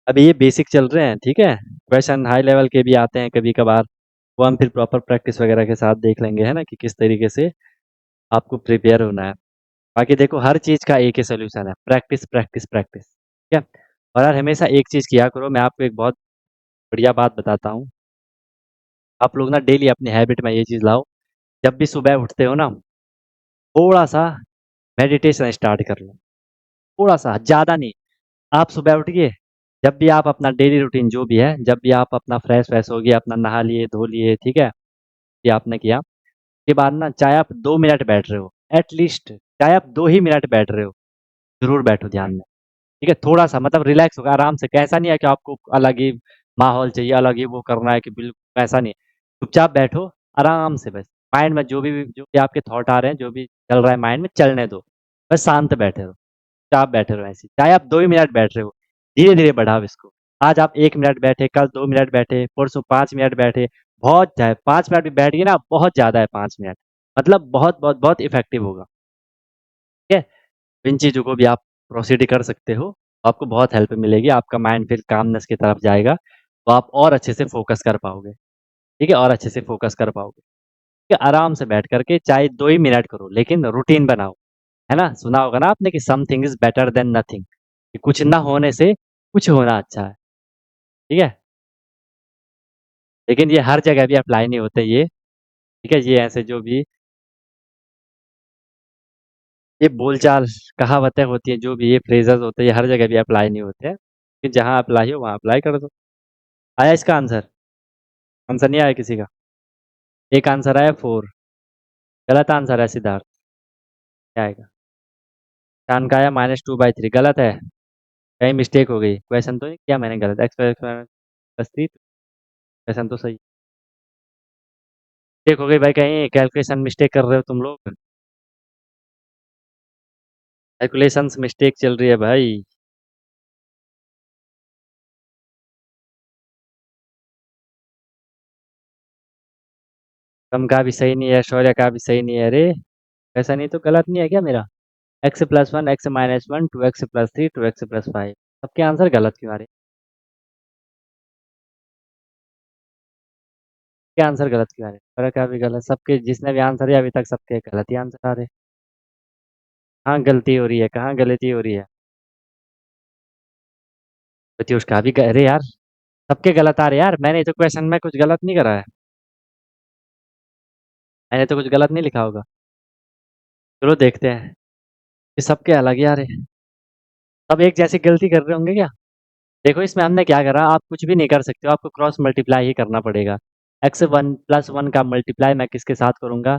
अभी ये बेसिक चल रहे हैं, ठीक है? क्वेश्चन हाई लेवल के भी आते हैं कभी कभार, वो हम फिर प्रॉपर प्रैक्टिस वगैरह के साथ देख लेंगे, है ना, कि किस तरीके से आपको प्रिपेयर होना है। बाकी देखो हर चीज़ का एक ही सोल्यूशन है, प्रैक्टिस प्रैक्टिस प्रैक्टिस, ठीक है? और यार हमेशा एक चीज़ किया करो, मैं आपको एक बहुत बढ़िया बात बताता हूँ। आप लोग ना डेली अपनी हैबिट में ये चीज़ लाओ, जब भी सुबह उठते हो ना, थोड़ा सा मेडिटेशन स्टार्ट कर लो, थोड़ा सा, ज़्यादा नहीं। आप सुबह उठिए, जब भी आप अपना डेली रूटीन जो भी है, जब भी आप अपना फ्रेश व्रेश हो गए, अपना नहा लिए धो लिए, ठीक है, ये आपने किया, उसके बाद ना चाहे आप 2 मिनट बैठ रहे हो, एटलीस्ट चाहे आप 2 ही मिनट बैठ रहे हो, जरूर बैठो ध्यान में, ठीक है? थोड़ा सा मतलब रिलैक्स होगा आराम से, कैसा नहीं है कि आपको अलग ही माहौल चाहिए, अलग ही वो करना है कि बिल्कुल ऐसा नहीं है। चुपचाप बैठो आराम से, बस माइंड में जो भी आपके थॉट आ रहे हैं, जो भी चल रहा है माइंड में चलने दो, बस शांत बैठे रहो, चुपचाप बैठे रहो ऐसे ही। चाहे आप 2 ही मिनट बैठ रहे हो, धीरे धीरे बढ़ाओ इसको। आज आप 1 मिनट बैठे, कल 2 मिनट बैठे, परसों 5 मिनट बैठे, बहुत है 5 मिनट भी बैठ गए ना, बहुत ज़्यादा है 5 मिनट, मतलब बहुत बहुत बहुत इफेक्टिव होगा, ठीक है? इन चीज़ों को भी आप प्रोसीड कर सकते हो, आपको बहुत हेल्प मिलेगी, आपका माइंड फिर कामनेस की तरफ जाएगा, तो आप और अच्छे से फोकस कर पाओगे, ठीक है? और अच्छे से फोकस कर पाओगे, ठीक है? आराम से बैठ करके चाहे 2 ही मिनट करो, लेकिन रूटीन बनाओ, है ना? सुना होगा ना आपने कि something is better than nothing, कि कुछ ना होने से कुछ होना अच्छा है, ठीक है? लेकिन ये हर जगह भी अप्लाई नहीं होते ये, ठीक है? ये ऐसे जो भी ये बोलचाल कहावतें होती हैं, जो भी ये फ्रेजेस होते हैं, ये हर जगह भी अप्लाई नहीं होते हैं, कि जहाँ अप्लाई हो वहाँ अप्लाई कर दो। आया इसका आंसर? आंसर नहीं आया किसी का? एक आंसर आया 4, गलत आंसर है सिद्धार्थ, क्या आएगा? चांद का आया -2/3, गलत है, कहीं मिस्टेक हो गई, क्वेश्चन तो नहीं किया मैंने गलत, x+3 क्वेश्चन तो सही। देखोगे भाई कहीं कैलकुलेशन मिस्टेक कर रहे हो तुम लोग। कैलकुलेशंस मिस्टेक चल रही है भाई। कम का भी सही नहीं है, शौर्य का भी सही नहीं है। अरे ऐसा नहीं तो गलत नहीं है क्या मेरा? x+1 x-1 2x+3 2x+5, सबके आंसर गलत क्यों आ रहे? क्या आंसर गलत क्यों आ रहे? शौर्य का भी गलत, सबके जिसने भी आंसर दिया अभी तक सबके गलत ही आंसर आ रहे। हाँ गलती हो रही है, कहाँ गलती हो रही है? प्रत्युष का भी अरे यार सबके गलत आ रहे यार, मैंने तो क्वेश्चन में कुछ गलत नहीं करा है। मैंने तो कुछ गलत नहीं लिखा होगा। चलो देखते हैं। ये सबके अलग ही आ रहे हैं। सब एक जैसी गलती कर रहे होंगे क्या? देखो इसमें हमने क्या करा, आप कुछ भी नहीं कर सकते हो, आपको क्रॉस मल्टीप्लाई ही करना पड़ेगा। x1+1 का मल्टीप्लाई मैं किसके साथ करूंगा?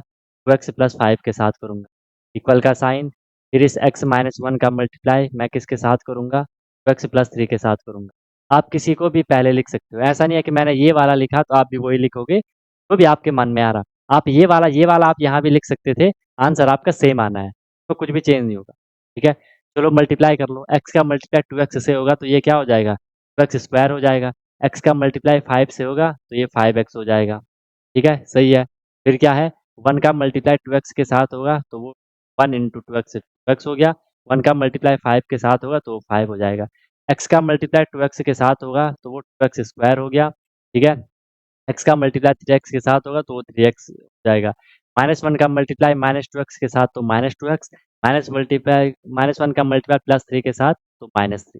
2x+5 के साथ करूंगा। इक्वल का साइन। फिर इस x-1 का मल्टीप्लाई मैं किसके साथ करूंगा? 2x+3 के साथ करूंगा। आप किसी को भी पहले लिख सकते हो, ऐसा नहीं है कि मैंने ये वाला लिखा तो आप भी वही लिखोगे। जो भी आपके मन में आ रहा आप ये वाला आप यहाँ भी लिख सकते थे। आंसर आपका सेम आना है, तो कुछ भी चेंज नहीं होगा। ठीक है। चलो मल्टीप्लाई कर लो, x का मल्टीप्लाई 2x से होगा तो ये क्या हो जाएगा? 2x स्क्वायर हो जाएगा। x का मल्टीप्लाई 5 से होगा तो ये 5x हो जाएगा। ठीक है, सही है। फिर क्या है? 1 का मल्टीप्लाई 2x के साथ होगा तो वो 1 इंटू 2x हो गया। 1 का मल्टीप्लाई 5 के साथ होगा तो वो 5 हो जाएगा। x का मल्टीप्लाई 2x के साथ होगा तो वो 2x स्क्वायर हो गया। ठीक है। x का मल्टीप्लाई 3x के साथ होगा तो वो 3x हो जाएगा। -1 का मल्टीप्लाई -2x के साथ तो -2x। -1 का मल्टीप्लाई +3 के साथ तो -3।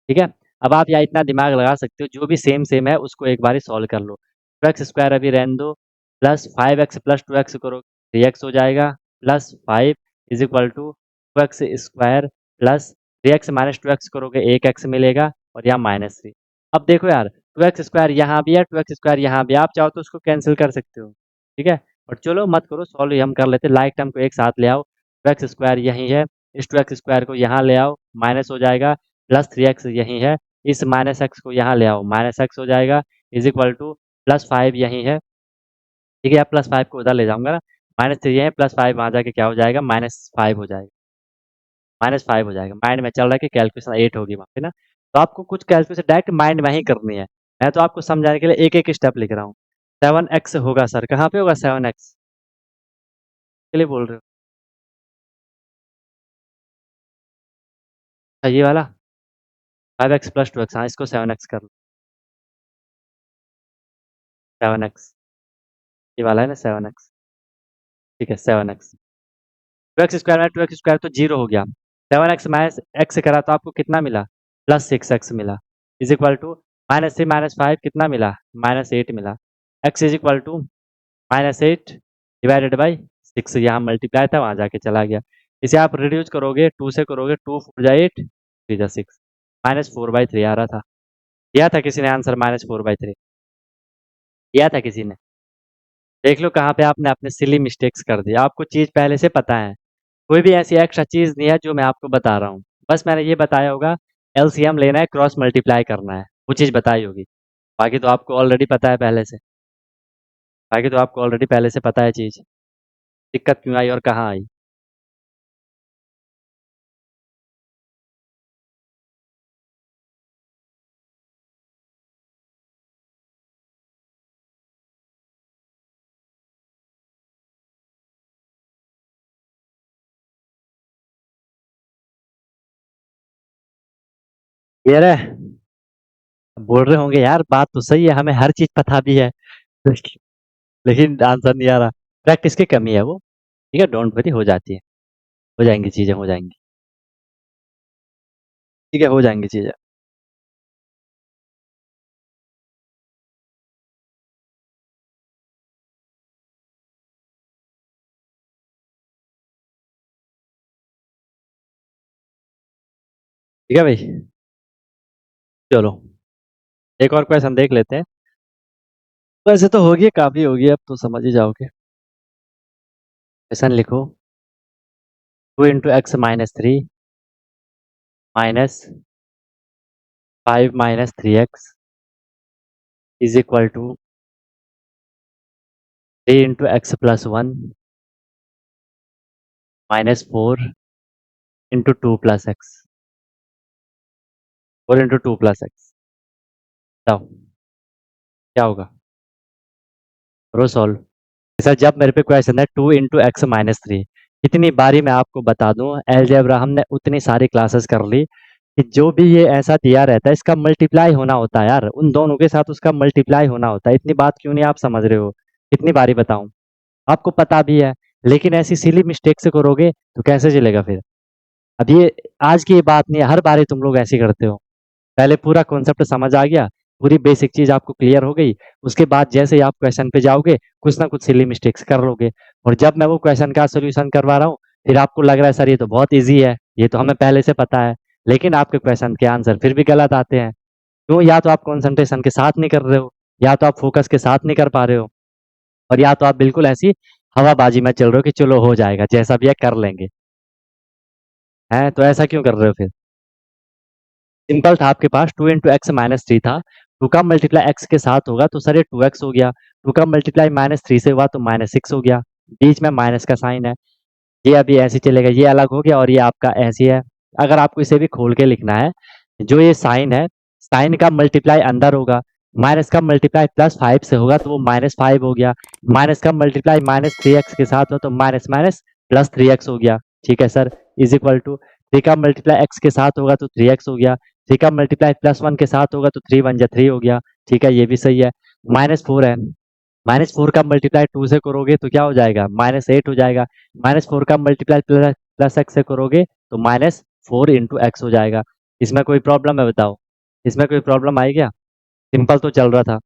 ठीक है। अब आप यहाँ इतना दिमाग लगा सकते हो, जो भी सेम सेम है उसको एक बार सॉल्व कर लो। 2x स्क्वायर अभी रहने दो, प्लस 5x प्लस 2x करो 3x हो जाएगा, plus 5 is equal to 2x square plus 3x minus 2x करोगे 1x मिलेगा और यहाँ -3। अब देखो यार 2x स्क्वायर यहाँ भी है, 2x स्क्वायर यहाँ भी है, आप चाहो तो उसको कैंसिल कर सकते हो। ठीक है। और चलो मत करो सॉल्व, ही हम कर लेते हैं। लाइक टर्म को एक साथ ले आओ। 2x स्क्वायर यहीं है, इस 2x स्क्वायर को यहाँ ले आओ, माइनस हो जाएगा। प्लस 3x यहीं है, इस माइनस एक्स को यहाँ ले आओ, माइनस एक्स हो जाएगा। इज इक्वल टू +5 यहीं है। ठीक है, अब +5 को उधर ले जाऊंगा ना। -3 है, +5 वहाँ जाके क्या हो जाएगा? -5 हो जाएगा। -5 हो जाएगा। माइंड में चल रहा है कि कैलकुलेशन 8 होगी वहाँ पे ना। तो आपको कुछ कैलकुलेशन डायरेक्ट माइंड में ही करनी है। मैं तो आपको समझाने के लिए एक एक स्टेप लिख रहा हूँ। 7x होगा सर, कहाँ पे होगा 7x? के लिए बोल रहे हो? अच्छा ये वाला 5x प्लस 2x, हाँ इसको 7x कर लो। 7x ये वाला है ना 7x। ठीक है 7x। 2x स्क्वायर में 2x स्क्वायर तो 0 हो गया। 7x माइनस x करा तो आपको कितना मिला? +6x मिला। इज इक्वल टू -3 -5 कितना मिला? -8 मिला। x is equal to -8 divided by 6, यहाँ मल्टीप्लाई था वहाँ जाके चला गया। इसे आप रिड्यूस करोगे, 2 से करोगे, 2 4 जा 8 3 जा 6, -4/3 आ रहा था। दिया था किसी ने आंसर -4/3? दिया था किसी ने? देख लो कहाँ पे आपने अपने सिली मिस्टेक्स कर दिया। आपको चीज़ पहले से पता है। कोई भी ऐसी एक्स्ट्रा चीज़ नहीं है जो मैं आपको बता रहा हूँ। बस मैंने ये बताया होगा एलसीएम लेना है, क्रॉस मल्टीप्लाई करना है, वो चीज़ बताई होगी। बाकी तो आपको ऑलरेडी पता है पहले से। बाकी तो आपको ऑलरेडी पहले से पता है चीज़। दिक्कत क्यों आई और कहाँ आई? क्लियर है? बोल रहे होंगे यार बात तो सही है, हमें हर चीज़ पता भी है। लेकिन लेकिन आंसर नहीं आ रहा। प्रैक्टिस की कमी है वो। ठीक है, डोंट वरी, हो जाती है। हो जाएँगी चीज़ें, हो जाएँगी। ठीक है, हो जाएँगी चीज़ें। ठीक है भाई? चलो, एक और क्वेश्चन देख लेते हैं। वैसे तो होगी, काफ़ी होगी, अब तो समझ ही जाओगे। क्वेश्चन लिखो, 2 into x minus 3 minus 5 minus 3x is equal to 3 into x plus one minus 4 into two plus x, 4 into two plus x. बताओ क्या होगा, करो सॉल्व। सर जब मेरे पे क्वेश्चन है 2 इंटू एक्स माइनस थ्री, कितनी बारी मैं आपको बता दूं, अलजेब्रा हमने उतनी सारी क्लासेस कर ली कि जो भी ये ऐसा दिया रहता है इसका मल्टीप्लाई होना होता है यार, उन दोनों के साथ उसका मल्टीप्लाई होना होता है। इतनी बात क्यों नहीं आप समझ रहे हो, कितनी बारी बताऊं, आपको पता भी है, लेकिन ऐसी सिली मिस्टेक से करोगे तो कैसे चलेगा फिर। अब ये आज की ये बात नहीं है, हर बारी तुम लोग ऐसे करते हो। पहले पूरा कॉन्सेप्ट समझ आ गया, पूरी बेसिक चीज आपको क्लियर हो गई, उसके बाद जैसे ही आप क्वेश्चन पे जाओगे कुछ ना कुछ सिली मिस्टेक्स कर लोगे। और जब मैं वो क्वेश्चन का सोल्यूशन करवा रहा हूँ फिर आपको लग रहा है सर ये तो बहुत ईजी है, ये तो हमें पहले से पता है, लेकिन आपके क्वेश्चन के आंसर फिर भी गलत आते हैं। क्यों, या तो आप कंसंट्रेशन के साथ नहीं कर रहे हो, या तो आप फोकस के साथ नहीं कर पा रहे हो, और या तो आप बिल्कुल ऐसी हवाबाजी में चल रहे हो कि चलो हो जाएगा जैसा भी है कर लेंगे। हैं तो ऐसा क्यों कर रहे हो फिर। सिंपल था, आपके पास 2 इंटू एक्स माइनस थ्री था, 2 का मल्टीप्लाई एक्स के साथ होगा तो सर ये 2x हो गया, 2 का मल्टीप्लाई माइनस थ्री से हुआ तो माइनस सिक्स हो गया, बीच में माइनस का साइन है, ये अभी ऐसे चलेगा, ये अलग हो गया और ये आपका ऐसे है। अगर आपको इसे भी खोल के लिखना है, जो ये साइन है, साइन का मल्टीप्लाई अंदर होगा, माइनस का मल्टीप्लाई प्लस फाइव से होगा तो वो माइनस फाइव हो गया, माइनस का मल्टीप्लाई माइनस थ्री एक्स के साथ हो तो minus minus plus three x हो गया। ठीक है sir, is equal to three का मल्टीप्लाई एक्स के साथ होगा तो थ्री एक्स हो गया, थ्री का मल्टीप्लाई प्लस वन के साथ होगा तो थ्री वन जा थ्री हो गया। ठीक है, ये भी सही है। माइनस फोर है, माइनस फोर का मल्टीप्लाई टू से करोगे तो क्या हो जाएगा, माइनस एट हो जाएगा, माइनस फोर का मल्टीप्लाई प्लस प्लस एक्स से करोगे तो माइनस फोर इंटू एक्स हो जाएगा। इसमें कोई प्रॉब्लम है बताओ, इसमें कोई प्रॉब्लम आई क्या, सिंपल तो चल रहा था,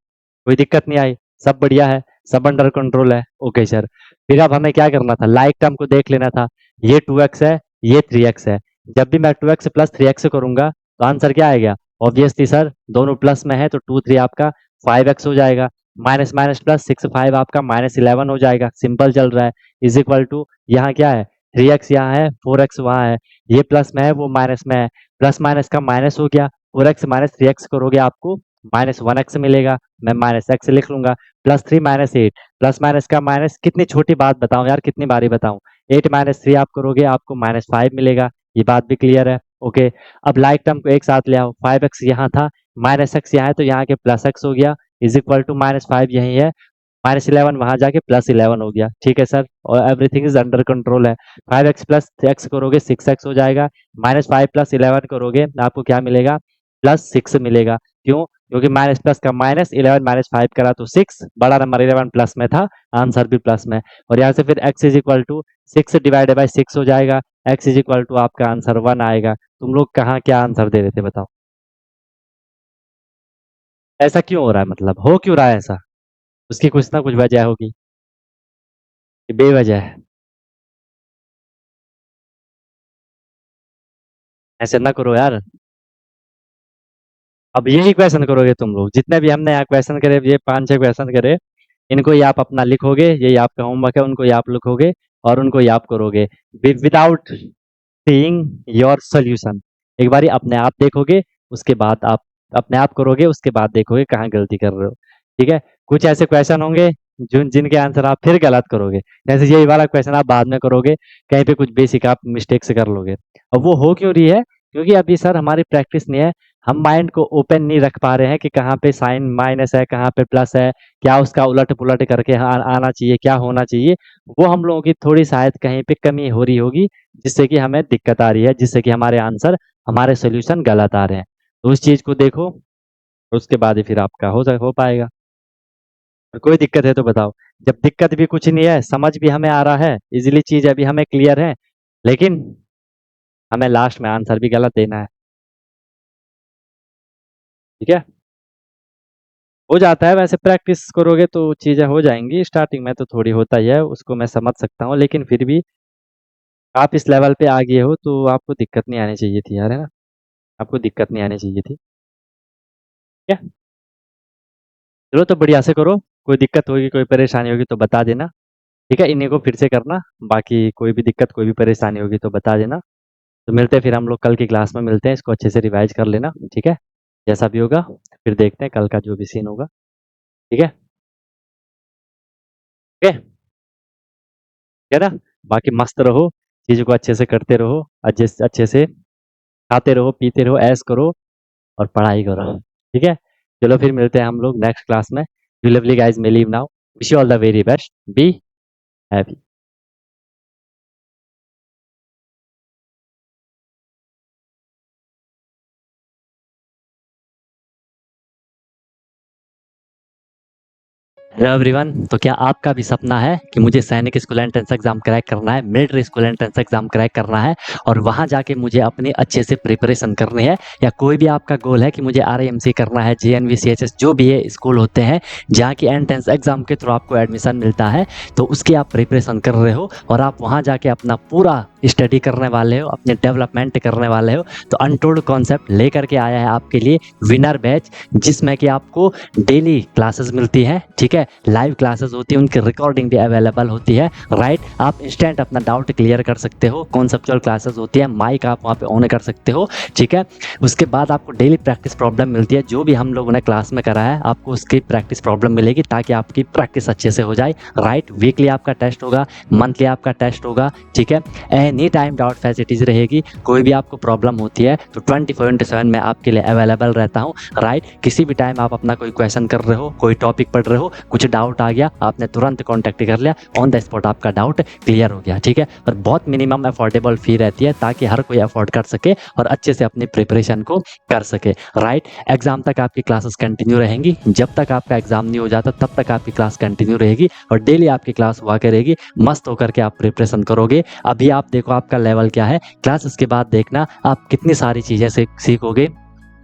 कोई दिक्कत नहीं आई, सब बढ़िया है, सब अंडर कंट्रोल है। ओके सर, फिर अब हमें क्या करना था, लाइक टर्म को देख लेना था, ये टू एक्स है, ये थ्री एक्स है, जब भी मैं two x plus three x करूंगा तो आंसर क्या आएगा, ऑब्वियसली सर दोनों प्लस में है तो टू थ्री आपका फाइव एक्स हो जाएगा, minus minus plus six five आपका माइनस इलेवन हो जाएगा, सिंपल चल रहा है। इज इक्वल टू यहाँ क्या है, थ्री एक्स यहाँ है, फोर एक्स वहाँ है, ये प्लस में है वो माइनस में है, प्लस माइनस का माइनस हो गया, four x minus three x करोगे आपको माइनस वन एक्स मिलेगा, मैं माइनस एक्स लिख लूंगा, plus three minus eight, plus minus का माइनस, कितनी छोटी बात बताऊं यार, कितनी बारी बताऊं, एट माइनस थ्री आप करोगे आपको माइनस फाइव मिलेगा, ये बात भी क्लियर है। ओके, अब लाइक टर्म को एक साथ ले आओ, फाइव एक्स यहाँ था, माइनस एक्स यहाँ है तो यहाँ के प्लस एक्स हो गया, is equal to minus five यही है, माइनस इलेवन वहां जाके प्लस इलेवन हो गया। ठीक है सर, और एवरीथिंग इज अंडर कंट्रोल है। फाइव एक्स प्लस एक्स करोगे सिक्स एक्स हो जाएगा, माइनस फाइव प्लस इलेवन करोगे आपको क्या मिलेगा, प्लस सिक्स मिलेगा। क्यों, क्योंकि माइनस प्लस का माइनस, इलेवन माइनस फाइव करा तो सिक्स, बड़ा नंबर इलेवन प्लस में था, आंसर भी प्लस में। और यहाँ से फिर x is equal to six divided by six हो जाएगा, एक्स इज इक्वल टू आपका आंसर वन आएगा। तुम लोग कहाँ क्या आंसर दे रहे थे बताओ, ऐसा क्यों हो रहा है, मतलब हो क्यों रहा है ऐसा, उसकी कुछ ना कुछ वजह होगी, कि बेवजह है, ऐसे ना करो यार। अब यही क्वेश्चन करोगे तुम लोग, जितने भी हमने यहाँ क्वेश्चन करे, ये पांच छह क्वेश्चन करे, इनको ही आप अपना लिखोगे, यही आपका होमवर्क है, उनको ही आप लिखोगे और उनको ही आप करोगे विदाउट सीइंग योर सोल्यूशन। एक बारी अपने आप देखोगे, उसके बाद आप अपने आप करोगे, उसके बाद देखोगे कहाँ गलती कर रहे हो। ठीक है, कुछ ऐसे क्वेश्चन होंगे जिनके आंसर आप फिर गलत करोगे, जैसे यही वाला क्वेश्चन आप बाद में करोगे, कहीं पे कुछ बेसिक आप मिस्टेक से कर लोगे। अब वो हो क्यों रही है, क्योंकि अभी सर हमारी प्रैक्टिस नहीं है, हम माइंड को ओपन नहीं रख पा रहे हैं कि कहाँ पे साइन माइनस है, कहाँ पे प्लस है, क्या उसका उलट पुलट करके आना चाहिए, क्या होना चाहिए, वो हम लोगों की थोड़ी शायद कहीं पे कमी हो रही होगी, जिससे कि हमें दिक्कत आ रही है, जिससे कि हमारे आंसर, हमारे सोल्यूशन गलत आ रहे हैं। तो उस चीज को देखो, उसके बाद ही फिर आपका हो पाएगा। और कोई दिक्कत है तो बताओ, जब दिक्कत भी कुछ नहीं है, समझ भी हमें आ रहा है, इजीली चीज अभी हमें क्लियर है, लेकिन हमें लास्ट में आंसर भी गलत देना है। ठीक है, हो जाता है वैसे, प्रैक्टिस करोगे तो चीजें हो जाएंगी, स्टार्टिंग में तो थोड़ी होता ही है, उसको मैं समझ सकता हूँ, लेकिन फिर भी आप इस लेवल पे आ गए हो तो आपको दिक्कत नहीं आनी चाहिए थी यार, है ना, आपको दिक्कत नहीं आनी चाहिए थी। ठीक है, चलो तो बढ़िया से करो, कोई दिक्कत होगी कोई परेशानी होगी तो बता देना। ठीक है, इन्हीं को फिर से करना, बाकी कोई भी दिक्कत कोई भी परेशानी होगी तो बता देना। तो मिलते हैं फिर हम लोग कल की क्लास में मिलते हैं, इसको अच्छे से रिवाइज कर लेना। ठीक है, जैसा भी होगा फिर देखते हैं कल का जो भी सीन होगा। ठीक है। ओके, है ना? बाकी मस्त रहो, चीज़ों को अच्छे से करते रहो, अच्छे से खाते रहो, पीते रहो, ऐश करो और पढ़ाई करो, ठीक है? चलो फिर मिलते हैं हम लोग नेक्स्ट क्लास में। You lovely guys may leave now. Wish you all the very best. Be happy. Hello everyone, तो क्या आपका भी सपना है कि मुझे सैनिक स्कूल एंट्रेंस एग्जाम क्रैक करना है, military school entrance exam crack करना है और वहां जाके मुझे अपनी अच्छे से प्रिपरेशन करनी है, या कोई भी आपका गोल है कि मुझे आरएमसी करना है, जेएनवी, सीएचएस जो भी है स्कूल होते हैं जहाँ की एंट्रेंस एग्जाम के थ्रू आपको एडमिशन मिलता है, तो उसकी आप प्रिपरेशन कर रहे हो और आप वहाँ जाके अपना पूरा स्टडी करने वाले हो, अपने डेवलपमेंट करने वाले हो, तो अनटोल्ड कॉन्सेप्ट लेकर के आया है आपके लिए विनर बैच, जिसमें कि आपको डेली क्लासेस मिलती है, ठीक है? लाइव क्लासेस होती है, उनकी रिकॉर्डिंग भी अवेलेबल होती है, राइट? आप इंस्टेंट अपना डाउट क्लियर कर सकते हो, कॉन्सेप्चुअल क्लासेस होती है, माइक आप वहाँ पे ऑन कर सकते हो, ठीक है? उसके बाद आपको डेली प्रैक्टिस प्रॉब्लम मिलती है, जो भी हम लोगों ने क्लास में करा है आपको उसकी प्रैक्टिस प्रॉब्लम मिलेगी ताकि आपकी प्रैक्टिस अच्छे से हो जाए, राइट? वीकली आपका टेस्ट होगा, मंथली आपका टेस्ट होगा, ठीक है? एनी टाइम डाउट फैसिलिटीज रहेगी, कोई भी आपको प्रॉब्लम होती है तो 24/7 मैं आपके लिए अवेलेबल रहता हूँ, राइट? किसी भी टाइम आप अपना कोई क्वेश्चन कर रहे हो, कोई टॉपिक पढ़ रहे हो, कुछ डाउट आ गया, आपने तुरंत कॉन्टैक्ट कर लिया, ऑन द स्पॉट आपका डाउट क्लियर हो गया, ठीक है? और बहुत मिनिमम अफोर्डेबल फी रहती है ताकि हर कोई अफोर्ड कर सके और अच्छे से अपनी प्रिपरेशन को कर सके, राइट? एग्जाम तक आपकी क्लासेस कंटिन्यू रहेंगी, जब तक आपका एग्जाम नहीं हो जाता तब तक आपकी क्लास कंटिन्यू रहेगी और डेली आपकी क्लास हुआ करेगी, मस्त होकर के आप प्रिपरेशन करोगे। अभी आप देखो आपका लेवल क्या है, क्लासेस के बाद देखना आप कितनी सारी चीज़ें सीखोगे,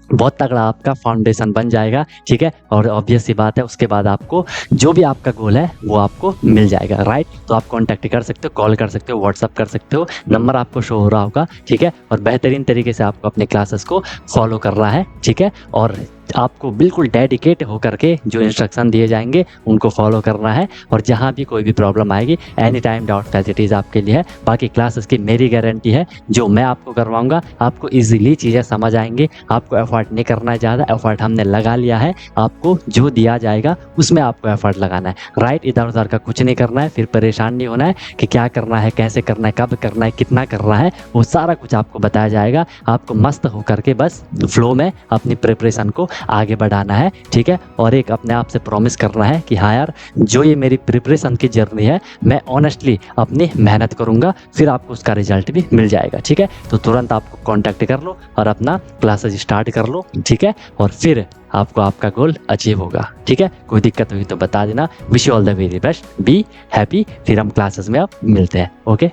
बहुत तगड़ा आपका फाउंडेशन बन जाएगा, ठीक है? और ऑब्वियस सी बात है उसके बाद आपको जो भी आपका गोल है वो आपको मिल जाएगा, राइट? तो आप कॉन्टैक्ट कर सकते हो, कॉल कर सकते हो, व्हाट्सअप कर सकते हो, नंबर आपको शो हो रहा होगा, ठीक है? और बेहतरीन तरीके से आपको अपने क्लासेस को फॉलो करना है, ठीक है? और आपको बिल्कुल डेडिकेट होकर के जो इंस्ट्रक्शन दिए जाएंगे उनको फॉलो करना है और जहाँ भी कोई भी प्रॉब्लम आएगी एनी टाइम डाउट फैसिलिटीज़ आपके लिए है। बाकी क्लासेस की मेरी गारंटी है, जो मैं आपको करवाऊंगा आपको इजीली चीज़ें समझ आएंगी, आपको एफर्ट नहीं करना है ज़्यादा, एफर्ट हमने लगा लिया है, आपको जो दिया जाएगा उसमें आपको एफर्ट लगाना है, राइट? इधर उधर का कुछ नहीं करना है, फिर परेशान नहीं होना है कि क्या करना है, कैसे करना है, कब करना है, कितना करना है, वो सारा कुछ आपको बताया जाएगा। आपको मस्त होकर के बस फ्लो में अपनी प्रिपरेशन को आगे बढ़ाना है, ठीक है? और एक अपने आप से प्रॉमिस करना है कि हाँ यार, जो ये मेरी प्रिपरेशन की जर्नी है मैं ऑनेस्टली अपनी मेहनत करूंगा, फिर आपको उसका रिजल्ट भी मिल जाएगा, ठीक है? तो तुरंत आपको कांटेक्ट कर लो और अपना क्लासेस स्टार्ट कर लो, ठीक है? और फिर आपको आपका गोल अचीव होगा, ठीक है? कोई दिक्कत हुई तो बता देना। Wish you all the very best, be happy. फिर हम क्लासेस में आप मिलते हैं, ओके?